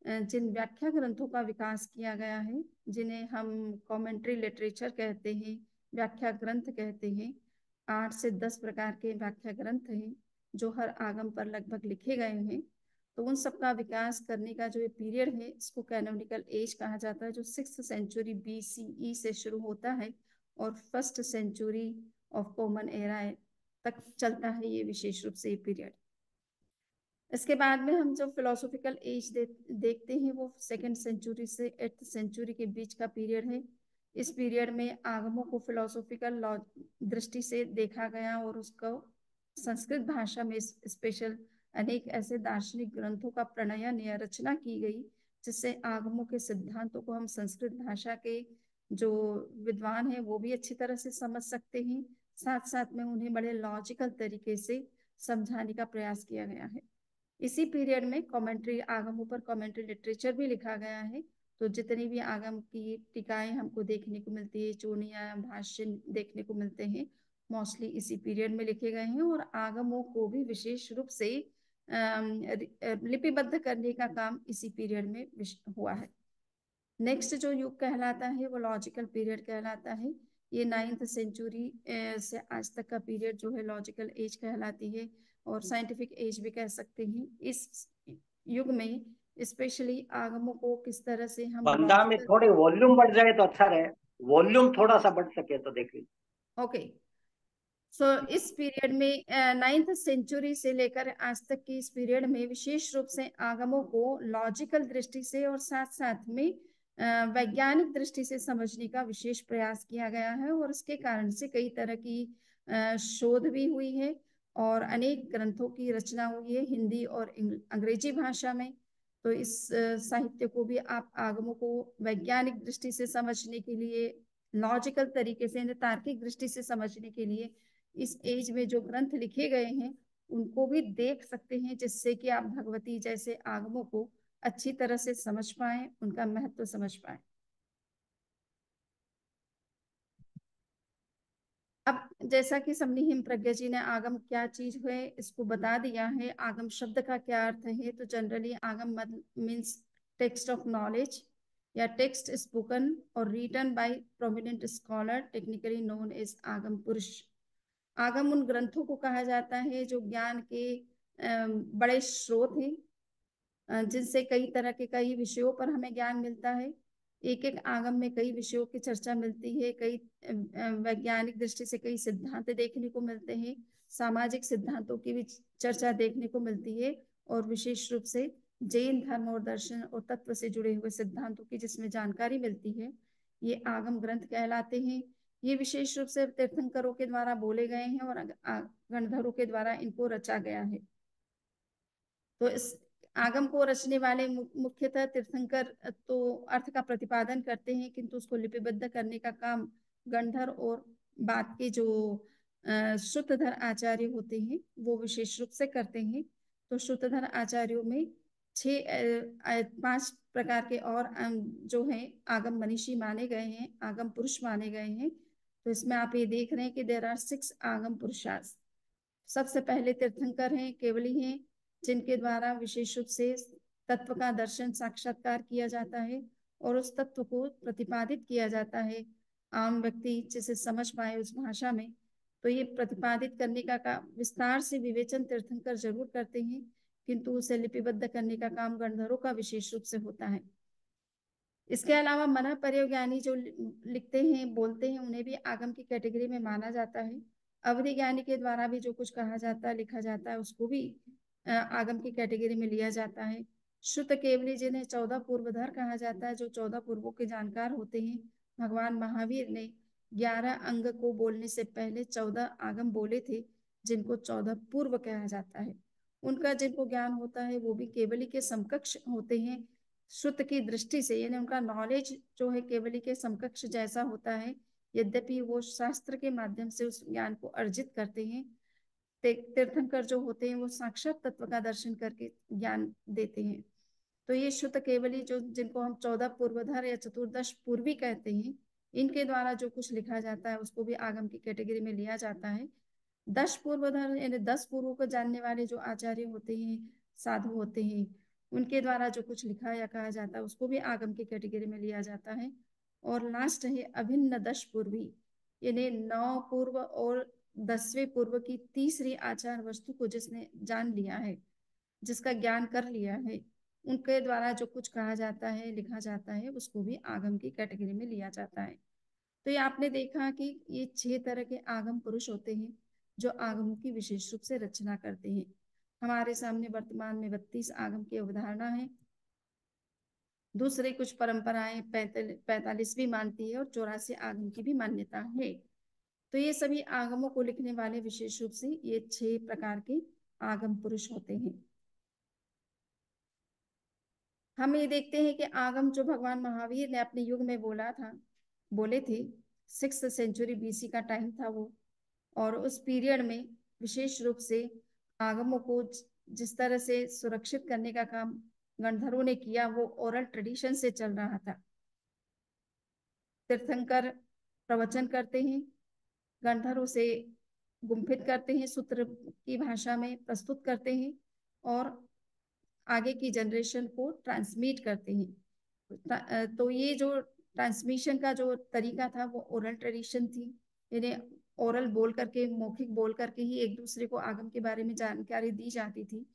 जिन व्याख्या ग्रंथों का विकास किया गया है, जिन्हें हम कमेंट्री लिटरेचर कहते हैं, व्याख्या ग्रंथ कहते हैं। 8 से 10 प्रकार के व्याख्या ग्रंथ हैं जो हर आगम पर लगभग लिखे गए हैं, तो उन सब का विकास करने का जो ये पीरियड है इसको कैनोनिकल एज कहा जाता है, जो 6th सेंचुरी BCE से शुरू होता है और 1st century of common era तक चलता है ये विशेष रूप से ये पीरियड। इसके बाद में हम जो फिलोसॉफिकल एज देखते हैं वो 2nd सेंचुरी से 8th सेंचुरी के बीच का पीरियड है। इस पीरियड में आगमों को फिलोसॉफिकल दृष्टि से देखा गया और उसको संस्कृत भाषा में स्पेशल अनेक ऐसे दार्शनिक ग्रंथों का प्रणयन या रचना की गई जिससे आगमों के सिद्धांतों को हम संस्कृत भाषा के जो विद्वान हैं वो भी अच्छी तरह से समझ सकते हैं, साथ साथ में उन्हें बड़े लॉजिकल तरीके से समझाने का प्रयास किया गया है। इसी पीरियड में कमेंट्री, आगमों पर कमेंट्री लिटरेचर भी लिखा गया है। तो जितनी भी आगम की टीकाएं हमको देखने को मिलती है, चूड़ियां, भाष्य देखने को मिलते हैं, मोस्टली इसी पीरियड में लिखे गए हैं और आगमों को भी विशेष रूप से लिपिबद्ध करने का काम इसी पीरियड में हुआ है। नेक्स्ट जो युग कहलाता है वो लॉजिकल पीरियड कहलाता है। ये 9th सेंचुरी से आज तक का पीरियड जो है लॉजिकल एज कहलाती है और साइंटिफिक एज भी कह सकते हैं। इस युग में स्पेशली आगमों को किस तरह से हम बंदा में थोड़ी वॉल्यूम बढ़ जाए तो अच्छा रहे, वॉल्यूम थोड़ा सा बढ़ सके तो देख लीजिए। ओके, सो इस पीरियड में 9th सेंचुरी से लेकर आज तक की इस पीरियड में विशेष रूप से आगमों को लॉजिकल दृष्टि से और साथ साथ में वैज्ञानिक दृष्टि से समझने का विशेष प्रयास किया गया है और इसके कारण से कई तरह की शोध भी हुई है और अनेक ग्रंथों की रचना हुई है हिंदी और अंग्रेजी भाषा में। तो इस साहित्य को भी आप आगमों को वैज्ञानिक दृष्टि से समझने के लिए, लॉजिकल तरीके से, तार्किक दृष्टि से समझने के लिए इस एज में जो ग्रंथ लिखे गए हैं उनको भी देख सकते हैं, जिससे कि आप भगवती जैसे आगमों को अच्छी तरह से समझ पाए, उनका महत्व समझ पाए। अब जैसा कि समनी प्रज्ञा जी ने आगम क्या चीज है इसको बता दिया है, आगम शब्द का क्या अर्थ है, तो जनरली आगम मीन्स टेक्स्ट ऑफ नॉलेज या टेक्स्ट स्पोकन और written by prominent scholar, technically known as आगम पुरुष। आगम उन ग्रंथों को कहा जाता है जो ज्ञान के बड़े स्रोत हैं, जिनसे कई तरह के कई विषयों पर हमें ज्ञान मिलता है। एक एक आगम में कई विषयों की चर्चा मिलती है, कई वैज्ञानिक दृष्टि से कई सिद्धांत देखने को मिलते हैं, सामाजिक सिद्धांतों की भी चर्चा देखने को मिलती है और विशेष रूप से जैन धर्म और दर्शन और तत्व से जुड़े हुए सिद्धांतों की जिसमें जानकारी मिलती है, ये आगम ग्रंथ कहलाते हैं। ये विशेष रूप से तीर्थंकरों के द्वारा बोले गए हैं और गणधरों के द्वारा इनको रचा गया है। तो इस आगम को रचने वाले मुख्यतः तीर्थंकर तो अर्थ का प्रतिपादन करते हैं, किंतु उसको लिपिबद्ध करने का काम गणधर और बाद के जो श्रुतधर आचार्य होते हैं वो विशेष रूप से करते हैं। तो श्रुतधर आचार्यों में 5 प्रकार के और जो है आगम मनीषी माने गए हैं, आगम पुरुष माने गए हैं। तो इसमें आप ये देख रहे हैं कि देयर आर 6 आगम पुरुषास। सबसे पहले तीर्थंकर हैं, केवली हैं, जिनके द्वारा विशेष रूप से तत्व का दर्शन साक्षात्कार किया जाता है और उस तत्व को प्रतिपादित किया जाता है आम व्यक्ति जिसे समझ पाए उस भाषा में। तो ये प्रतिपादित करने का विस्तार से विवेचन तीर्थंकर जरूर करते हैं, किंतु उसे लिपिबद्ध करने का काम गणधरों का विशेष रूप से होता है। इसके अलावा मन पर्यज्ञानी जो लिखते हैं, बोलते हैं, उन्हें भी आगम की कैटेगरी में माना जाता है। अवधि ज्ञानी के द्वारा भी जो कुछ कहा जाता है, लिखा जाता है, उसको भी आगम की कैटेगरी में लिया जाता है। श्रुत केवली जिन्हें 14 पूर्वधर कहा जाता है, जो 14 पूर्वों के जानकार होते हैं। भगवान महावीर ने 11 अंग को बोलने से पहले 14 आगम बोले थे, जिनको 14 पूर्व कहा जाता है। उनका जिनको ज्ञान होता है वो भी केवली के समकक्ष होते हैं श्रुत की दृष्टि से, यानी उनका नॉलेज जो है केवली के समकक्ष जैसा होता है, यद्यपि वो शास्त्र के माध्यम से उस ज्ञान को अर्जित करते हैं। तीर्थंकर जो होते हैं वो साक्षात तत्व का दर्शन करके ज्ञान देते हैं। तो ये शुद्ध केवली जो जिनको हम 14 पूर्वधर या चतुर्दश पूर्वी कहते हैं, इनके द्वारा जो कुछ लिखा जाता है उसको भी आगम की कैटेगरी में लिया जाता है। 10 पूर्वधर यानी 10 पूर्वों को जानने वाले जो आचार्य होते हैं, साधु होते हैं, उनके द्वारा जो कुछ लिखा या कहा जाता है उसको भी आगम की कैटेगरी में लिया जाता है। और लास्ट है अभिन्न 10 पूर्वी, यानी 9 पूर्व और 10वें पूर्व की तीसरी आचार वस्तु को जिसने जान लिया है, जिसका ज्ञान कर लिया है, उनके द्वारा जो कुछ कहा जाता है, लिखा जाता है, उसको भी आगम की कैटेगरी में लिया जाता है। तो ये आपने देखा कि ये 6 तरह के आगम पुरुष होते हैं जो आगमों की विशेष रूप से रचना करते हैं। हमारे सामने वर्तमान में 32 आगम की अवधारणा है। दूसरे कुछ परंपराएं 45 भी मानती है और 84 आगम की भी मान्यता है। तो ये सभी आगमों को लिखने वाले विशेष रूप से ये 6 प्रकार के आगम पुरुष होते हैं। हम ये देखते हैं कि आगम जो भगवान महावीर ने अपने युग में बोले थे, 6th सेंचुरी BC का टाइम था वो, और उस पीरियड में विशेष रूप से आगमों को जिस तरह से सुरक्षित करने का काम गंधर्वों ने किया, वो ओरल ट्रेडिशन से चल रहा था। तीर्थंकर प्रवचन करते हैं, गंधर्व से गुम्फित करते हैं, सूत्र की भाषा में प्रस्तुत करते हैं और आगे की जनरेशन को ट्रांसमिट करते हैं। तो ये जो ट्रांसमिशन का जो तरीका था वो ओरल ट्रेडिशन थी। यानी ओरल बोल करके, मौखिक बोल करके ही एक दूसरे को आगम के बारे में जानकारी दी जाती थी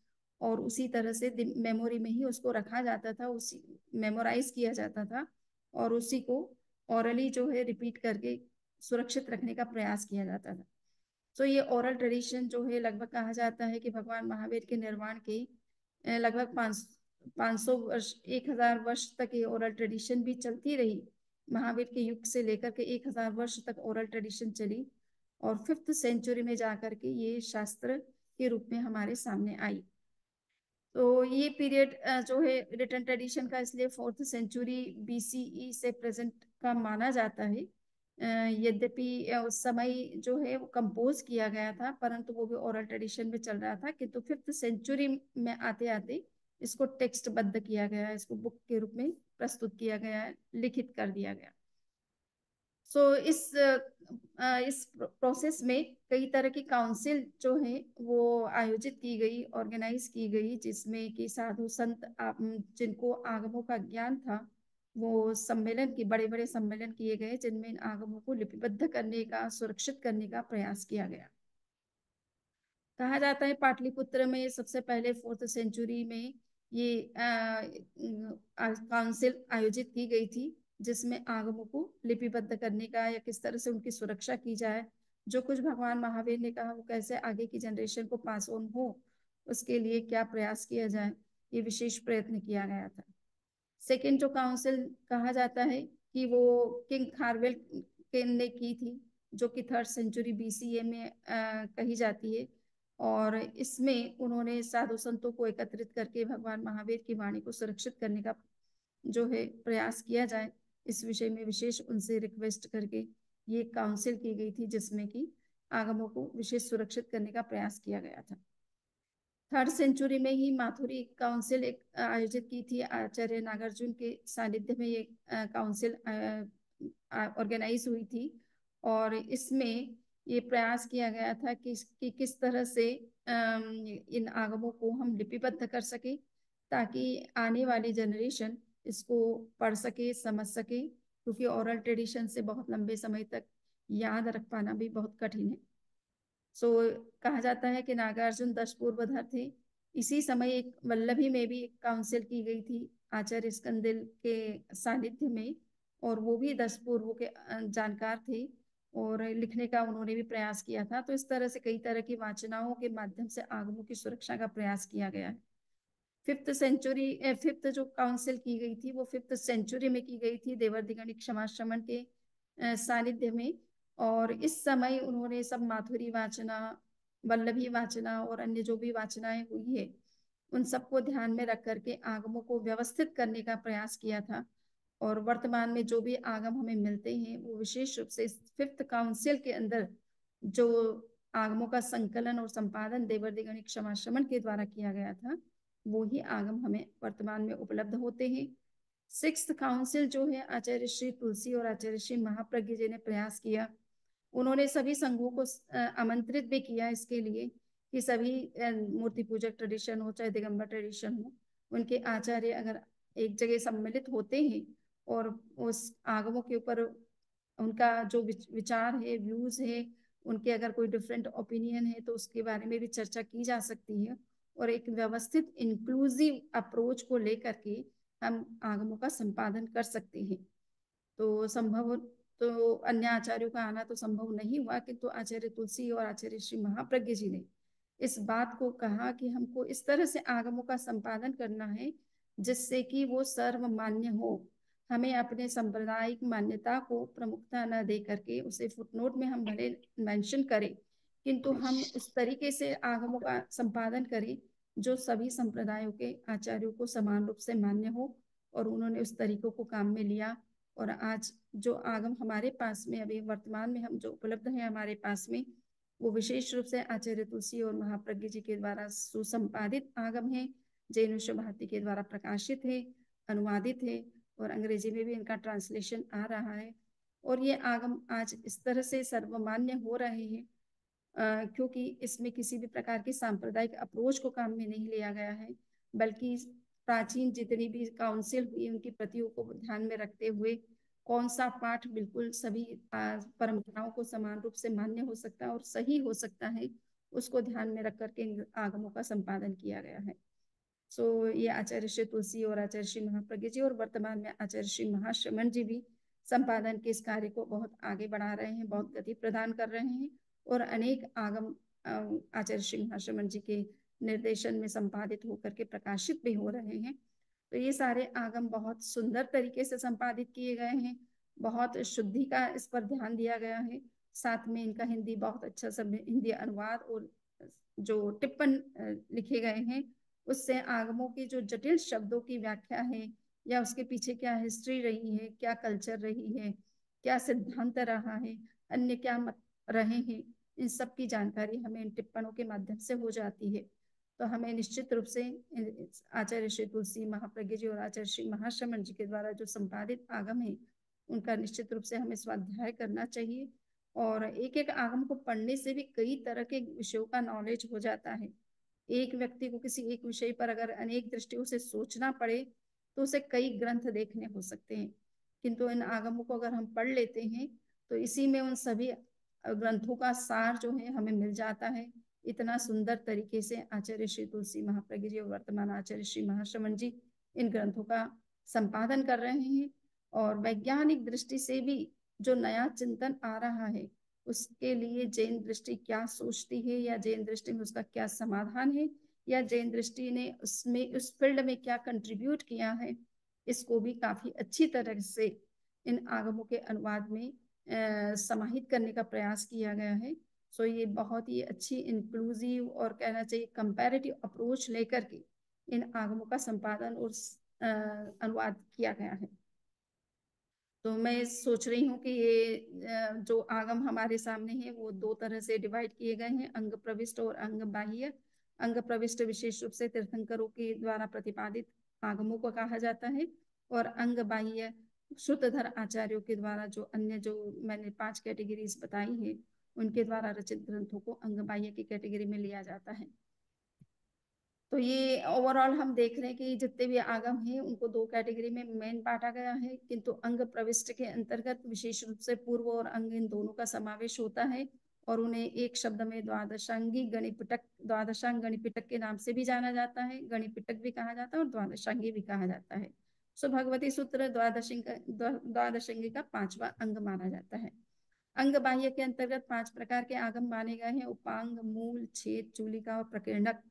और उसी तरह से मेमोरी में ही उसको रखा जाता था, उसी मेमोराइज किया जाता था और उसी को ओरली जो है रिपीट करके सुरक्षित रखने का प्रयास किया जाता था। तो ये ओरल ट्रेडिशन जो है, लगभग कहा जाता है कि भगवान महावीर के निर्वाण के लगभग 500 वर्ष, 1000 वर्ष तक ये ओरल ट्रेडिशन भी चलती रही। महावीर के युग से लेकर के 1000 वर्ष तक ओरल ट्रेडिशन चली और 5th सेंचुरी में जाकर के ये शास्त्र के रूप में हमारे सामने आई। तो ये पीरियड जो है रिटन ट्रेडिशन का, इसलिए 4th सेंचुरी BCE से प्रेजेंट का माना जाता है। यद्यपि उस समय जो है वो कंपोज किया गया था, परंतु वो भी ओरल ट्रेडिशन में चल रहा था, किंतु 5th सेंचुरी में आते आते इसको टेक्स्ट बद्ध किया गया, इसको बुक के रूप में प्रस्तुत किया गया, लिखित कर दिया गया। सो इस प्रोसेस में कई तरह की काउंसिल जो है वो आयोजित की गई, ऑर्गेनाइज की गई, जिसमें कि साधु संत जिनको आगमों का ज्ञान था, वो सम्मेलन की बड़े बड़े सम्मेलन किए गए जिनमें इन आगमों को लिपिबद्ध करने का, सुरक्षित करने का प्रयास किया गया। कहा जाता है पाटलिपुत्र में सबसे पहले 4th सेंचुरी में ये काउंसिल आयोजित की गई थी, जिसमें आगमों को लिपिबद्ध करने का या किस तरह से उनकी सुरक्षा की जाए, जो कुछ भगवान महावीर ने कहा वो कैसे आगे की जनरेशन को पास ऑन हो, उसके लिए क्या प्रयास किया जाए, ये विशेष प्रयत्न किया गया था। सेकेंड जो काउंसिल कहा जाता है कि वो किंग खारवेल ने की थी, जो कि 3rd सेंचुरी BCE में कही जाती है, और इसमें उन्होंने साधु संतों को एकत्रित करके भगवान महावीर की वाणी को सुरक्षित करने का जो है प्रयास किया जाए, इस विषय में विशेष उनसे रिक्वेस्ट करके ये काउंसिल की गई थी, जिसमें कि आगमों को विशेष सुरक्षित करने का प्रयास किया गया था। 3rd सेंचुरी में ही माथुरी काउंसिल एक आयोजित की थी, आचार्य नागार्जुन के सानिध्य में ये काउंसिल ऑर्गेनाइज हुई थी और इसमें ये प्रयास किया गया था कि किस तरह से इन आगमों को हम लिपिबद्ध कर सके, ताकि आने वाली जनरेशन इसको पढ़ सके, समझ सके, क्योंकि ओरल ट्रेडिशन से बहुत लंबे समय तक याद रख पाना भी बहुत कठिन है। सो कहा जाता है कि नागार्जुन 10 पूर्वधर थे। इसी समय एक वल्लभी में भी एक काउंसिल की गई थी आचार्य स्कंदिल के सानिध्य में, और वो भी 10 पूर्व के जानकार थे और लिखने का उन्होंने भी प्रयास किया था। तो इस तरह से कई तरह की वाचनाओं के माध्यम से आगमों की सुरक्षा का प्रयास किया गया है। 5th जो काउंसिल की गई थी वो 5th सेंचुरी में की गई थी देवर्दिगणिक क्षमाश्रमण के सानिध्य में, और इस समय उन्होंने सब माथुरी वाचना, वल्लभी वाचना और अन्य जो भी वाचनाएं हुई है उन सबको ध्यान में रख करके आगमों को व्यवस्थित करने का प्रयास किया था। और वर्तमान में जो भी आगम हमें मिलते हैं वो विशेष रूप से इस 5th काउंसिल के अंदर जो आगमों का संकलन और संपादन देवर्दिगणिक क्षमाश्रमण के द्वारा किया गया था, वो ही आगम हमें वर्तमान में उपलब्ध होते हैं। 6th काउंसिल जो है आचार्य श्री तुलसी और आचार्य श्री महाप्रज्ञ जी ने प्रयास किया। उन्होंने सभी संघों को आमंत्रित भी किया इसके लिए कि सभी मूर्ति पूजक ट्रेडिशन हो चाहे दिगंबर ट्रेडिशन हो, उनके आचार्य अगर एक जगह सम्मिलित होते हैं और उस आगमों के ऊपर उनका जो विचार है, व्यूज है, उनके अगर कोई डिफरेंट ओपिनियन है तो उसके बारे में भी चर्चा की जा सकती है, और एक व्यवस्थित इंक्लूसिव अप्रोच को लेकर के हम आगमों का संपादन कर सकते हैं। तो संभव तो अन्य आचार्यों का आना तो संभव नहीं हुआ, किंतु आचार्य तुलसी और आचार्य श्री महाप्रज्ञ जी ने इस बात को कहा कि हमको इस तरह से आगमों का संपादन करना है जिससे कि वो सर्वमान्य हो। हमें अपने सांप्रदायिक मान्यता को प्रमुखता न दे करके उसे फुटनोट में हम भले मेंशन करें, किंतु हम उस तरीके से आगमों का संपादन करें जो सभी संप्रदायों के आचार्यों को समान रूप से मान्य हो। और उन्होंने उस तरीकों को काम में लिया, और आज जो आगम हमारे पास में अभी वर्तमान में हम जो उपलब्ध है हमारे पास में, वो विशेष रूप से आचार्य तुलसी और महाप्रज्ञ जी के द्वारा सुसंपादित आगम है, जैन विश्व भारती के द्वारा प्रकाशित है, अनुवादित है, और अंग्रेजी में भी इनका ट्रांसलेशन आ रहा है। और ये आगम आज इस तरह से सर्वमान्य हो रहे हैं क्योंकि इसमें किसी भी प्रकार की सांप्रदायिक अप्रोच को काम में नहीं लिया गया है, बल्कि प्राचीन जितनी भी काउंसिल हुई उनकी प्रतियों को ध्यान में रखते हुए कौन सा पाठ बिल्कुल सभी परंपराओं को समान रूप से मान्य हो सकता है और सही हो सकता है, उसको ध्यान में रख करके आगमों का संपादन किया गया है। ये आचार्य श्री तुलसी और आचार्य श्री महाप्रज्ञ जी और वर्तमान में आचार्य श्री महाश्रमण जी भी संपादन के इस कार्य को बहुत आगे बढ़ा रहे हैं, बहुत गति प्रदान कर रहे हैं, और अनेक आगम आचार्य श्री महाश्रमण जी के निर्देशन में संपादित होकर के प्रकाशित भी हो रहे हैं। तो ये सारे आगम बहुत सुंदर तरीके से संपादित किए गए हैं, बहुत शुद्धि का इस पर ध्यान दिया गया है, साथ में इनका हिंदी बहुत अच्छा सब हिंदी अनुवाद और जो टिप्पण लिखे गए हैं उससे आगमों की जो जटिल शब्दों की व्याख्या है या उसके पीछे क्या हिस्ट्री रही है, क्या कल्चर रही है, क्या सिद्धांत रहा है, अन्य क्या मत रहे हैं, इन सब की जानकारी हमें इन टिप्पणों के माध्यम से हो जाती है। तो हमें निश्चित रूप से आचार्य श्री तुलसी महाप्रज्ञ जी और आचार्य श्री महाश्रमण जी के द्वारा जो संपादित आगम है उनका निश्चित रूप से हमें स्वाध्याय करना चाहिए। और एक एक आगम को पढ़ने से भी कई तरह के विषयों का नॉलेज हो जाता है। एक व्यक्ति को किसी एक विषय पर अगर अनेक दृष्टियों से सोचना पड़े तो उसे कई ग्रंथ देखने हो सकते हैं, किंतु इन आगमों को अगर हम पढ़ लेते हैं तो इसी में उन सभी ग्रंथों का सार जो है हमें मिल जाता है। इतना सुंदर तरीके से आचार्य श्री तुलसी महाप्रज्ञ जी और वर्तमान आचार्य श्री महाश्रमण जी इन ग्रंथों का संपादन कर रहे हैं, और वैज्ञानिक दृष्टि से भी जो नया चिंतन आ रहा है उसके लिए जैन दृष्टि क्या सोचती है या जैन दृष्टि में उसका क्या समाधान है या जैन दृष्टि ने उसमें उस फील्ड में क्या कंट्रीब्यूट किया है, इसको भी काफी अच्छी तरह से इन आगमों के अनुवाद में समाहित करने का प्रयास किया गया है। ये बहुत ही अच्छी इंक्लूसिव और कहना चाहिए कंपैरेटिव अप्रोच लेकर के इन आगमों का संपादन और अनुवाद किया गया है। तो मैं सोच रही हूँ कि ये जो आगम हमारे सामने है वो दो तरह से डिवाइड किए गए हैं, अंग प्रविष्ट और अंग बाह्य। अंग प्रविष्ट विशेष रूप से तीर्थंकरों के द्वारा प्रतिपादित आगमों को कहा जाता है, और अंग बाह्य श्रुतधर आचार्यों के द्वारा जो अन्य जो मैंने 5 कैटेगरीज बताई है उनके द्वारा रचित ग्रंथों को अंग बाह्य की कैटेगरी में लिया जाता है। तो ये ओवरऑल हम देख रहे हैं कि जितने भी आगम हैं उनको 2 कैटेगरी में मेन बांटा गया है, किंतु अंग प्रविष्ट के अंतर्गत विशेष रूप से पूर्व और अंग इन दोनों का समावेश होता है, और उन्हें एक शब्द में द्वादशांगी गणिपिटक, द्वादशांग गणिपिटक के नाम से भी जाना जाता है, गणिपिटक भी कहा जाता है और द्वादशांगी भी कहा जाता है। भगवती सूत्र द्वादशांगी का 5वां अंग माना जाता है। अंग बाह्य के अंतर्गत 5 प्रकार के आगम माने गए हैं, उपांग, मूल, छेद, चूलिका और प्रकीर्णक।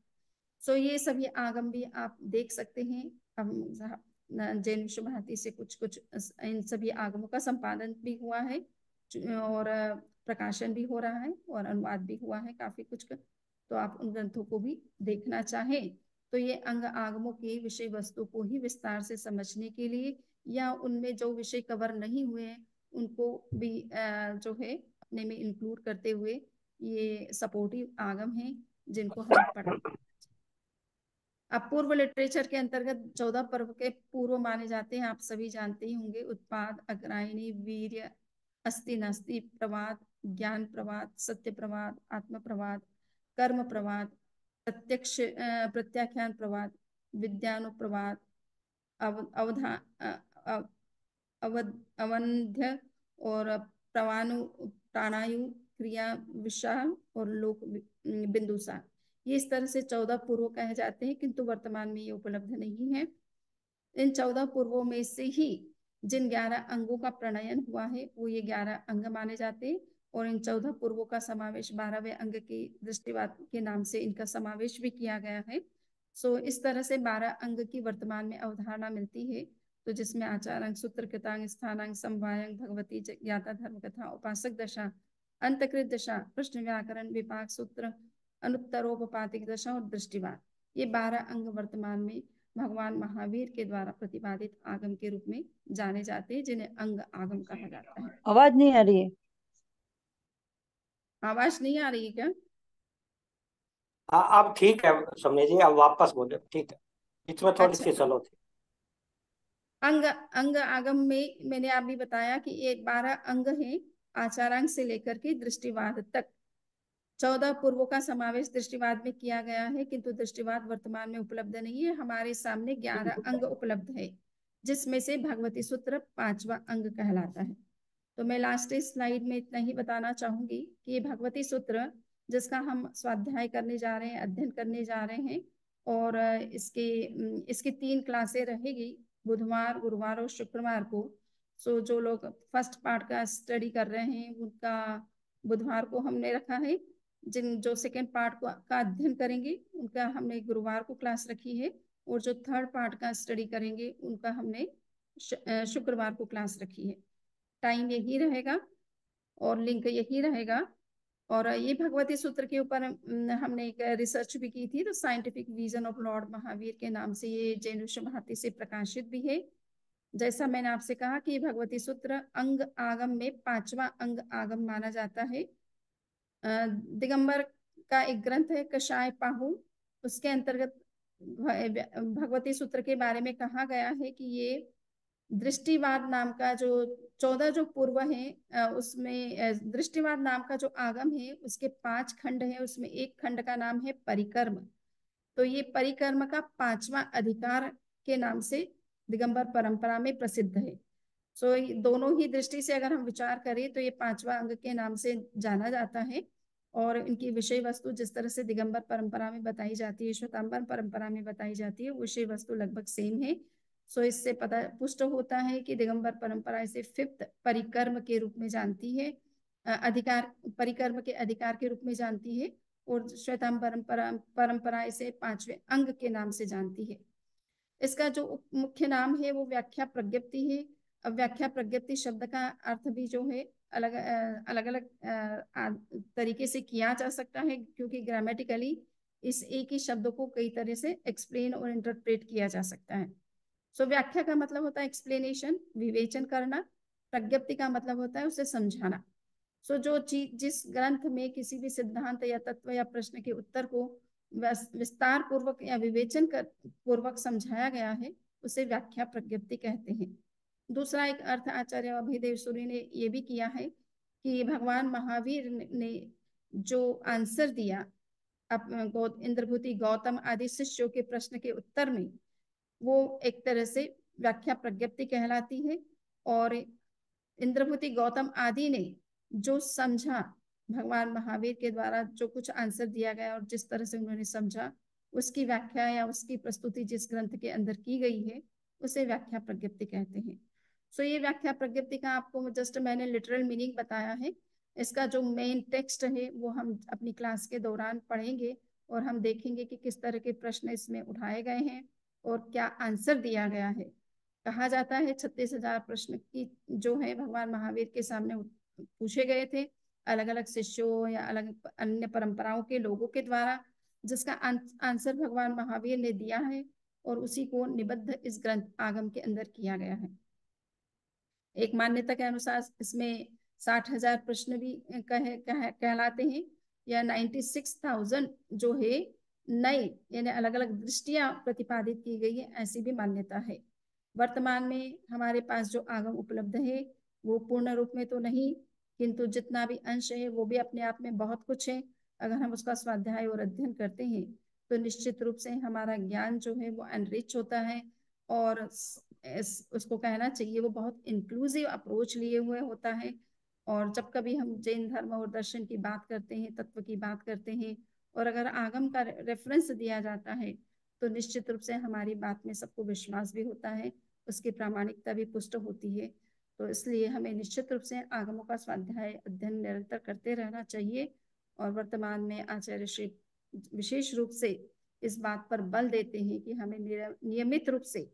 ये सभी आगम भी आप देख सकते हैं। जैन विश्व भारती से कुछ इन सभी आगमों का संपादन भी हुआ है और प्रकाशन भी हो रहा है और अनुवाद भी हुआ है काफी कुछ का। तो आप उन ग्रंथों को भी देखना चाहें तो ये अंग आगमों की विषय वस्तु को ही विस्तार से समझने के लिए या उनमें जो विषय कवर नहीं हुए हैं उनको भी जो है अपने में इंक्लूड करते हुए ये सपोर्टिव आगम हैं जिनको हमें पढ़ना। अब पूर्व लिटरेचर के अंतर्गत 14 पर्व के पूर्व माने जाते हैं, आप सभी जानते ही होंगे। उत्पाद, अग्रायणी, वीर्य, अस्ति नास्ति प्रवाद, ज्ञान प्रवाद, सत्य प्रवाद, आत्म प्रवाद, कर्म प्रवाद, प्रत्याख्यान प्रवाद, विद्यानुप्रवाद, अवंध्य और प्राणायु क्रिया विशाल और लोक बिंदुसार। ये इस तरह से 14 पूर्व कहे जाते हैं, किंतु वर्तमान में ये उपलब्ध नहीं है। इन 14 पूर्वों में से ही जिन 11 अंगों का प्रणयन हुआ है वो ये 11 अंग माने जाते हैं, और इन 14 पूर्वों का समावेश 12वें अंग की दृष्टिवाद के नाम से इनका समावेश भी किया गया है। सो इस तरह से 12 अंग की वर्तमान में अवधारणा मिलती है, तो जिसमें आचारांग, सूत्रकृतांग, स्थानांग, समवायांग, भगवती ज्ञाता धर्म कथा, उपासक दशा, अंतकृत दशा, प्रश्न व्याकरण, विपाक सूत्र, अनुत्तरोपपातिक दशा और दृष्टिवाद, ये 12 अंग वर्तमान में भगवान महावीर के द्वारा प्रतिपादित आगम के रूप में जाने जाते हैं, जिन्हें अंग आगम कहा जाता है। आवाज नहीं आ रही है? आवाज नहीं आ रही है क्या? हाँ अब ठीक है समझे जी, अब वापस बोले, ठीक है, बीच में थोड़ी अच्छा, सी स्लो थी। अंग अंग आगम में मैंने अभी बताया कि ये 12 अंग हैं, आचारांग से लेकर के दृष्टिवाद तक। 14 पूर्वों का समावेश दृष्टिवाद में किया गया है, किंतु दृष्टिवाद वर्तमान में उपलब्ध नहीं है। हमारे सामने 11 अंग उपलब्ध है, जिसमें से भगवती सूत्र 5वां अंग कहलाता है। तो मैं लास्ट स्लाइड में इतना ही बताना चाहूंगी कि ये भगवती सूत्र जिसका हम स्वाध्याय करने जा रहे हैं, अध्ययन करने जा रहे हैं, और इसकी 3 क्लासें रहेगी, बुधवार, गुरुवार और शुक्रवार को। सो जो लोग फर्स्ट पार्ट का स्टडी कर रहे हैं उनका बुधवार को हमने रखा है, जो सेकेंड पार्ट का अध्ययन करेंगे उनका हमने गुरुवार को क्लास रखी है, और जो थर्ड पार्ट का स्टडी करेंगे उनका हमने शुक्रवार को क्लास रखी है। टाइम यही रहेगा और लिंक यही रहेगा। और ये भगवती सूत्र के ऊपर हमने एक रिसर्च भी की थी, तो scientific vision of Lord Mahavir के नाम से ये जैन विश्व भारती से प्रकाशित भी है। जैसा मैंने आपसे कहा कि भगवती सूत्र अंग आगम में 5वां अंग आगम माना जाता है। दिगंबर का एक ग्रंथ है कषाय पाहु, उसके अंतर्गत भगवती सूत्र के बारे में कहा गया है कि ये दृष्टिवाद नाम का जो 14 जो पूर्व है उसमें दृष्टिवाद नाम का जो आगम है उसके 5 खंड है, उसमें एक खंड का नाम है परिकर्म। तो ये परिकर्म का 5वां अधिकार के नाम से दिगंबर परंपरा में प्रसिद्ध है। सो दोनों ही दृष्टि से अगर हम विचार करें तो ये 5वां अंग के नाम से जाना जाता है, और इनकी विषय वस्तु जिस तरह से दिगंबर परंपरा में बताई जाती है, श्वेतांबर परंपरा में बताई जाती है, विषय वस्तु लगभग सेम है। सो इससे पता पुष्ट होता है कि दिगंबर परंपरा इसे 5th परिकर्म के रूप में जानती है, अधिकार परिकर्म के अधिकार के रूप में जानती है, और श्वेतांबर परंपरा इसे 5वें अंग के नाम से जानती है। इसका जो मुख्य नाम है वो व्याख्या प्रज्ञप्ति है। अब व्याख्या प्रज्ञप्ति शब्द का अर्थ भी जो है अलग अलग तरीके से किया जा सकता है, क्योंकि ग्रामेटिकली इस एक ही शब्द को कई तरह से एक्सप्लेन और इंटरप्रेट किया जा सकता है। सो व्याख्या का मतलब होता है एक्सप्लेनेशन, विवेचन करना। प्रज्ञप्ति का मतलब होता है उसे समझाना। सो जो चीज जिस ग्रंथ में किसी भी सिद्धांत या तत्व या प्रश्न के उत्तर को विस्तार पूर्वक या विवेचन पूर्वक समझाया गया है उसे व्याख्या प्रज्ञप्ति कहते हैं। दूसरा एक अर्थ आचार्य अभयदेव सूरी ने यह भी किया है कि भगवान महावीर ने जो आंसर दिया इंद्रभूति, गौतम आदि शिष्यों के प्रश्न के उत्तर में, वो एक तरह से व्याख्या प्रज्ञप्ति कहलाती है। और इंद्रभूति, गौतम आदि ने जो समझा, भगवान महावीर के द्वारा जो कुछ आंसर दिया गया और जिस तरह से उन्होंने समझा, उसकी व्याख्या या उसकी प्रस्तुति जिस ग्रंथ के अंदर की गई है उसे व्याख्या प्रज्ञप्ति कहते हैं। सो ये व्याख्या प्रज्ञप्ति का आपको जस्ट मैंने लिटरल मीनिंग बताया है। इसका जो मेन टेक्स्ट है वो हम अपनी क्लास के दौरान पढ़ेंगे, और हम देखेंगे कि किस तरह के प्रश्न इसमें उठाए गए हैं और क्या आंसर दिया गया है। कहा जाता है 36,000 प्रश्न की जो है भगवान महावीर के सामने पूछे गए थे अलग अलग शिष्यों या अलग अन्य परंपराओं के लोगों के द्वारा, जिसका आंसर भगवान महावीर ने दिया है, और उसी को निबद्ध इस ग्रंथ आगम के अंदर किया गया है। एक मान्यता के अनुसार इसमें 60,000 प्रश्न भी कहलाते हैं, या 96,000 जो है नई यानी अलग अलग दृष्टियां प्रतिपादित की गई है, ऐसी भी मान्यता है। वर्तमान में हमारे पास जो आगम उपलब्ध है वो पूर्ण रूप में तो नहीं, किंतु जितना भी अंश है वो भी अपने आप में बहुत कुछ है। अगर हम उसका स्वाध्याय और अध्ययन करते हैं तो निश्चित रूप से हमारा ज्ञान जो है वो एनरिच होता है, और उसको कहना चाहिए वो बहुत इंक्लूसिव अप्रोच लिए हुए होता है, और जब कभी हम जैन धर्म और दर्शन की बात करते हैं, तत्व की बात करते हैं, और अगर आगम का रेफरेंस दिया जाता है, तो निश्चित रूप से हमारी बात में सबको विश्वास भी होता है, उसकी प्रामाणिकता भी पुष्ट होती है। तो इसलिए हमें निश्चित रूप से आगमों का स्वाध्याय अध्ययन निरंतर करते रहना चाहिए। और वर्तमान में आचार्य श्री विशेष रूप से इस बात पर बल देते हैं कि हमें नियमित रूप से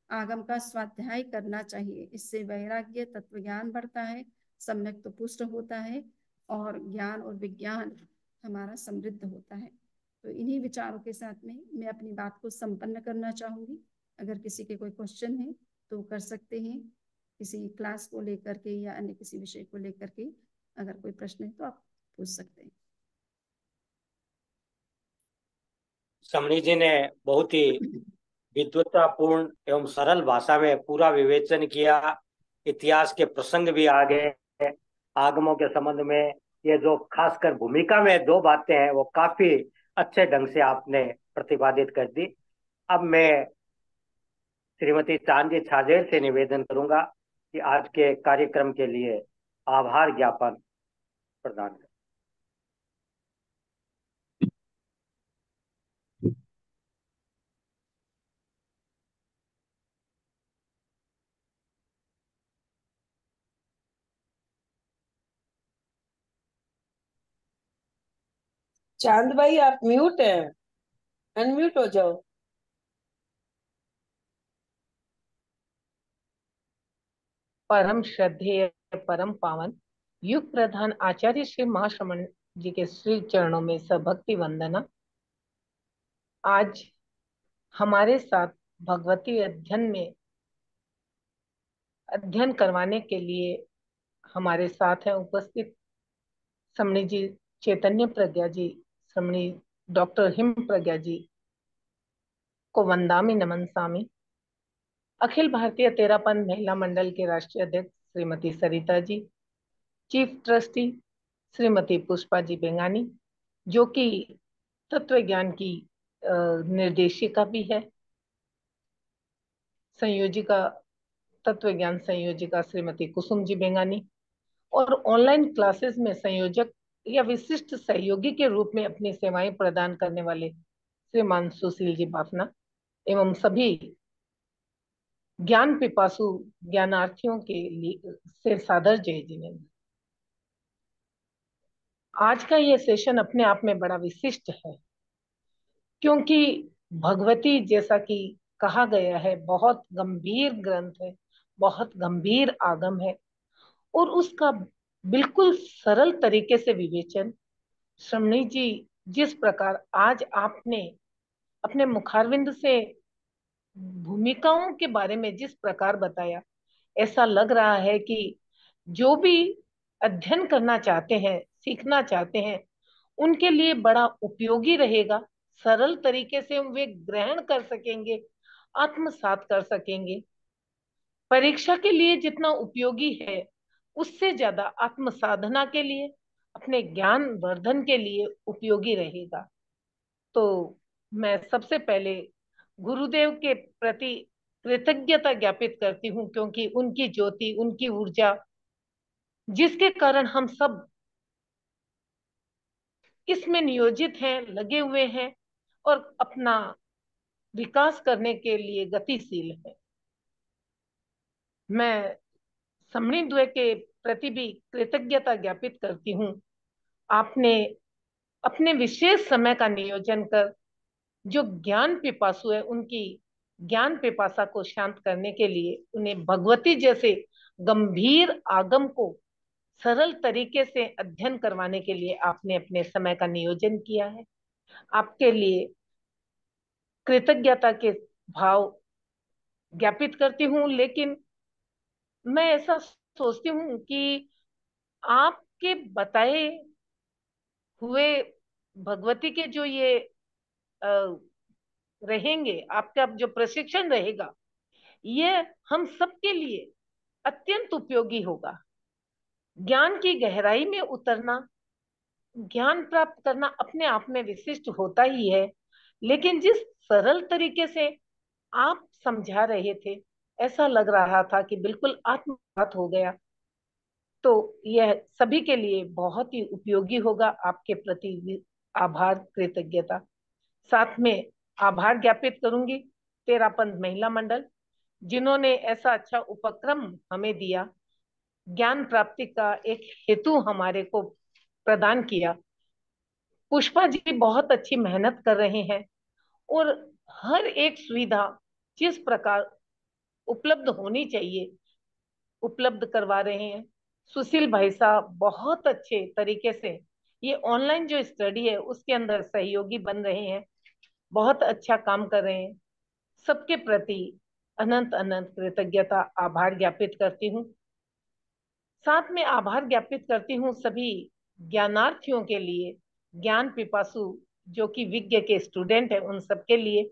आगम का स्वाध्याय करना चाहिए। इससे वैराग्य, तत्व ज्ञान बढ़ता है, सम्यक तो पुष्ट होता है, और ज्ञान और विज्ञान हमारा समृद्ध होता है। तो इन्हीं विचारों के साथ में मैं अपनी बात को संपन्न करना चाहूंगी। अगर किसी के कोई क्वेश्चन है तो कर सकते हैं, किसी क्लास को लेकर के या अन्य किसी विषय को लेकर के अगर कोई प्रश्न है तो आप पूछ सकते हैं। समणी जी ने बहुत ही विद्वतापूर्ण एवं सरल भाषा में पूरा विवेचन किया। इतिहास के प्रसंग भी आ गए आगमों के संबंध में। ये जो खासकर भूमिका में दो बातें हैं वो काफी अच्छे ढंग से आपने प्रतिपादित कर दी। अब मैं श्रीमती चांदी छाजेल से निवेदन करूंगा कि आज के कार्यक्रम के लिए आभार ज्ञापन प्रदान करें। चांद भाई आप म्यूट है, अनम्यूट हो जाओ। परम श्रद्धेय, परम पावन, युग प्रधान आचार्य श्री महाश्रमण जी के श्री चरणों में सभक्ति वंदना। आज हमारे साथ भगवती अध्ययन करवाने के लिए हमारे साथ हैं उपस्थित समणी जी चैतन्य प्रज्ञा जी, समणी डॉक्टर हिम प्रज्ञा जी को वंदामि नमनसामि। अखिल भारतीय तेरापंथ महिला मंडल के राष्ट्रीय अध्यक्ष श्रीमती सरिता जी, चीफ ट्रस्टी श्रीमती पुष्पा जी बेंगानी, जो कि तत्व ज्ञान की निर्देशिका भी है, संयोजिका, तत्व ज्ञान संयोजिका श्रीमती कुसुम जी बेंगानी, और ऑनलाइन क्लासेस में संयोजक या विशिष्ट सहयोगी के रूप में अपनी सेवाएं प्रदान करने वाले श्रीमान सुशील जी बाफना, एवं सभी ज्ञान पिपासु ज्ञानार्थियों के लिए से सादर जय जिनेन्द्र। आज का ये सेशन अपने आप में बड़ा विशिष्ट है, क्योंकि भगवती जैसा कि कहा गया है बहुत गंभीर ग्रंथ है, बहुत गंभीर आगम है, और उसका बिल्कुल सरल तरीके से विवेचन समणी जी जिस प्रकार आज आपने अपने मुखारविंद से भूमिकाओं के बारे में जिस प्रकार बताया, ऐसा लग रहा है कि जो भी अध्ययन करना चाहते हैं, सीखना चाहते हैं, उनके लिए बड़ा उपयोगी रहेगा। सरल तरीके से वे ग्रहण कर सकेंगे, आत्मसात कर सकेंगे। परीक्षा के लिए जितना उपयोगी है, उससे ज्यादा आत्म साधना के लिए, अपने ज्ञान वर्धन के लिए उपयोगी रहेगा। तो मैं सबसे पहले गुरुदेव के प्रति कृतज्ञता ज्ञापित करती हूँ, क्योंकि उनकी ज्योति, उनकी ऊर्जा, जिसके कारण हम सब इसमें नियोजित हैं, लगे हुए हैं और अपना विकास करने के लिए गतिशील है। मैं समणी द्वय के प्रति भी कृतज्ञता ज्ञापित करती हूँ। आपने अपने विशेष समय का नियोजन कर जो ज्ञान पिपासु है, उनकी ज्ञान पिपासा को शांत करने के लिए, उन्हें भगवती जैसे गंभीर आगम को सरल तरीके से अध्ययन करवाने के लिए आपने अपने समय का नियोजन किया है। आपके लिए कृतज्ञता के भाव ज्ञापित करती हूँ। लेकिन मैं ऐसा सोचती हूँ कि आपके बताए हुए भगवती के जो ये रहेंगे, आपका जो प्रशिक्षण रहेगा, ये हम सबके लिए अत्यंत उपयोगी होगा। ज्ञान की गहराई में उतरना, ज्ञान प्राप्त करना अपने आप में विशिष्ट होता ही है, लेकिन जिस सरल तरीके से आप समझा रहे थे, ऐसा लग रहा था कि बिल्कुल आत्मसात हो गया। तो यह सभी के लिए बहुत ही उपयोगी होगा। आपके प्रति आभार, कृतज्ञता, साथ में आभार ज्ञापित करूंगी तेरापंथ महिला मंडल, जिन्होंने ऐसा अच्छा उपक्रम हमें दिया, ज्ञान प्राप्ति का एक हेतु हमारे को प्रदान किया। पुष्पा जी बहुत अच्छी मेहनत कर रहे हैं और हर एक सुविधा जिस प्रकार उपलब्ध होनी चाहिए उपलब्ध करवा रहे हैं। सुशील भाई साहब बहुत अच्छे तरीके से ये ऑनलाइन जो स्टडी है उसके अंदर सहयोगी बन रहे हैं, बहुत अच्छा काम कर रहे हैं। सबके प्रति अनंत अनंत कृतज्ञता, आभार ज्ञापित करती हूँ। साथ में आभार ज्ञापित करती हूँ सभी ज्ञानार्थियों के लिए, ज्ञान पिपासु जो कि विज्ञ के स्टूडेंट है, उन सबके लिए।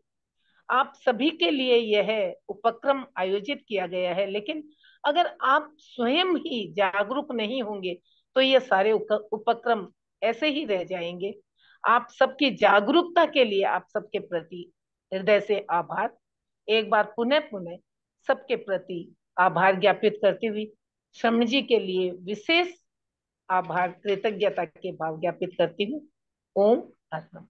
आप सभी के लिए यह उपक्रम आयोजित किया गया है, लेकिन अगर आप स्वयं ही जागरूक नहीं होंगे तो ये सारे उपक्रम ऐसे ही रह जाएंगे। आप सबकी जागरूकता के लिए आप सबके प्रति हृदय से आभार। एक बार पुनः पुनः सबके प्रति आभार ज्ञापित करती हुई शमी जी के लिए विशेष आभार, कृतज्ञता के भाव ज्ञापित करती हूँ। ओम अस्म।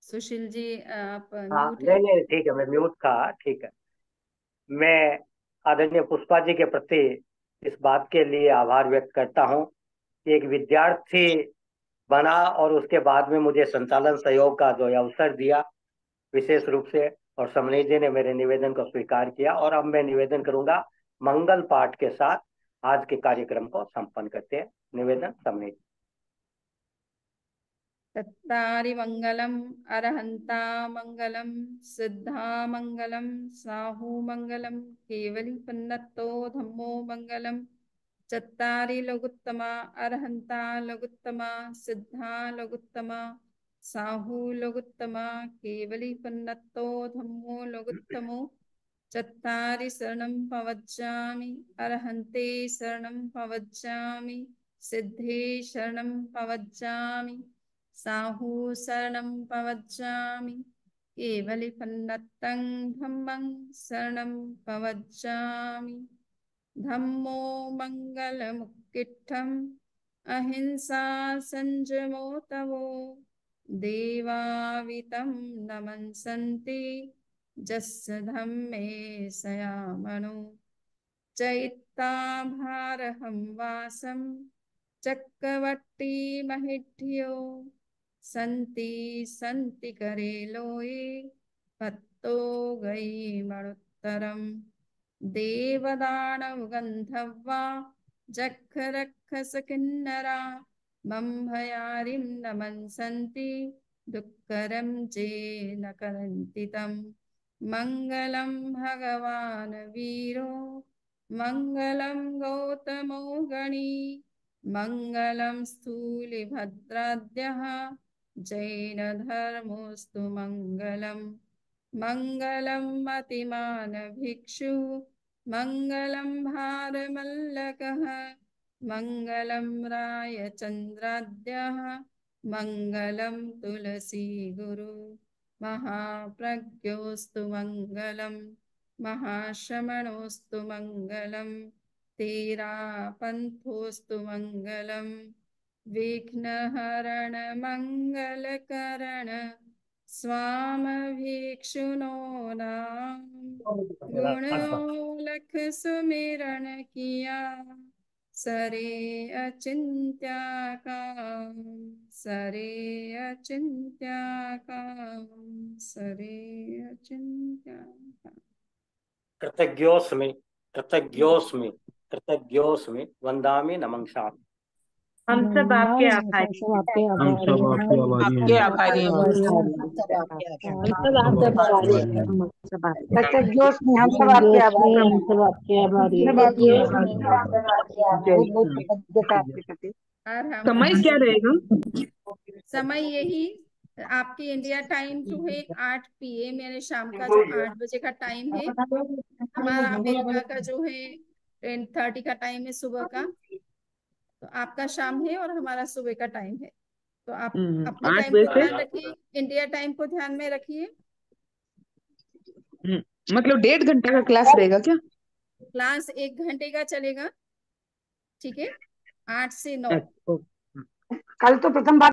सुशील जी आप हाँ, म्यूट नहीं हैं। नहीं ठीक है, मैं म्यूट था, ठीक है। मैं आदरणीय पुष्पा जी के प्रति इस बात के लिए आभार व्यक्त करता हूँ कि एक विद्यार्थी बना और उसके बाद में मुझे संचालन सहयोग का जो अवसर दिया विशेष रूप से, और समनी जी ने मेरे निवेदन को स्वीकार किया। और अब मैं निवेदन करूंगा मंगल पाठ के साथ आज के कार्यक्रम को संपन्न करते हैं। निवेदन समनी जी। तत्तारि मंगलम अरहंता मंगलम सिद्धा मंगलम साहू मंगलम केवली पन्नतो धम्मो मंगलम चत्तारि लघुत्तमा अरहंता लघुत्तमा सिद्धा लघुत्तमा साहू लघुत्तमा केवली पन्नतो धम्मो लघुत्तमो चत्तारि शरणं पवज्जामि अरहन्ते शरणं पवज्जामि सिद्धे शरणं पवज्जामि साहू शरणं पवज्जामि केवलिपन्नतं धम्मं शरणं पवज्जामि धम्मो मंगलमुक्किट्ठम् अहिंसा संयमो तवो देवावितं नमन्सन्ति जस्य धम्मे सयामनो चैत्ताभारहं वासं चक्रवर्ती महिढ्यो सन्ति सन्ति करे लोये पत्तो गई मणुत्तरम् देवदानव गन्धर्वा जखरक्षस किन्नरा मम्भयारिं नमन्सन्ति दुःखरं चे न करन्ति तम् मङ्गलं भगवान् वीरो मङ्गलं गौतमो गणी मङ्गलं स्थूलिभद्राद्यः जैनधर्मोऽस्तु मङ्गलम् मङ्गलं मतिमान भिक्षु मङ्गलं भारमल्लकः मङ्गलं रायचन्द्राद्यः मङ्गलं तुलसी गुरु महाप्रज्ञोऽस्तु मङ्गलं महाश्रमणोऽस्तु मङ्गलं तेरापन्थोऽस्तु मङ्गलं विघ्नहरण मङ्गलकरण स्वामभिक्षुनो नाम गुणोलख सुमिरन किया सरे अचिंत्या काम सरे अचिंत्या काम सरे अचिंत्या काम। कृतज्ञोस्मि कृतज्ञोस्मि कृतज्ञोस्मि वंदामि नमंसामि। हम सब आपके आभारी हैं। हम सब आपके आभारी हैं। आभारी हैं। हम सब आपके आभारी हैं। जोश में हम सब आपके आभारी हैं। हम सब आपके आभारी हैं। बहुत बहुत कृतज्ञता आपके प्रति। और हम समय क्या रहेगा? समय यही आपकी इंडिया टाइम जो है 8 PM यानी शाम का जो 8 बजे का टाइम है। हमारा अमेरिका का जो है 10:30 का टाइम है सुबह का। तो आपका शाम है और हमारा सुबह का टाइम है, तो आप अपने 8 टाइम बजे को से ध्यान रखिए, इंडिया टाइम को ध्यान में रखिए। मतलब 1.5 घंटा का क्लास रहेगा क्या? क्लास 1 घंटे का चलेगा, ठीक है, 8 से 9। कल तो प्रथम बार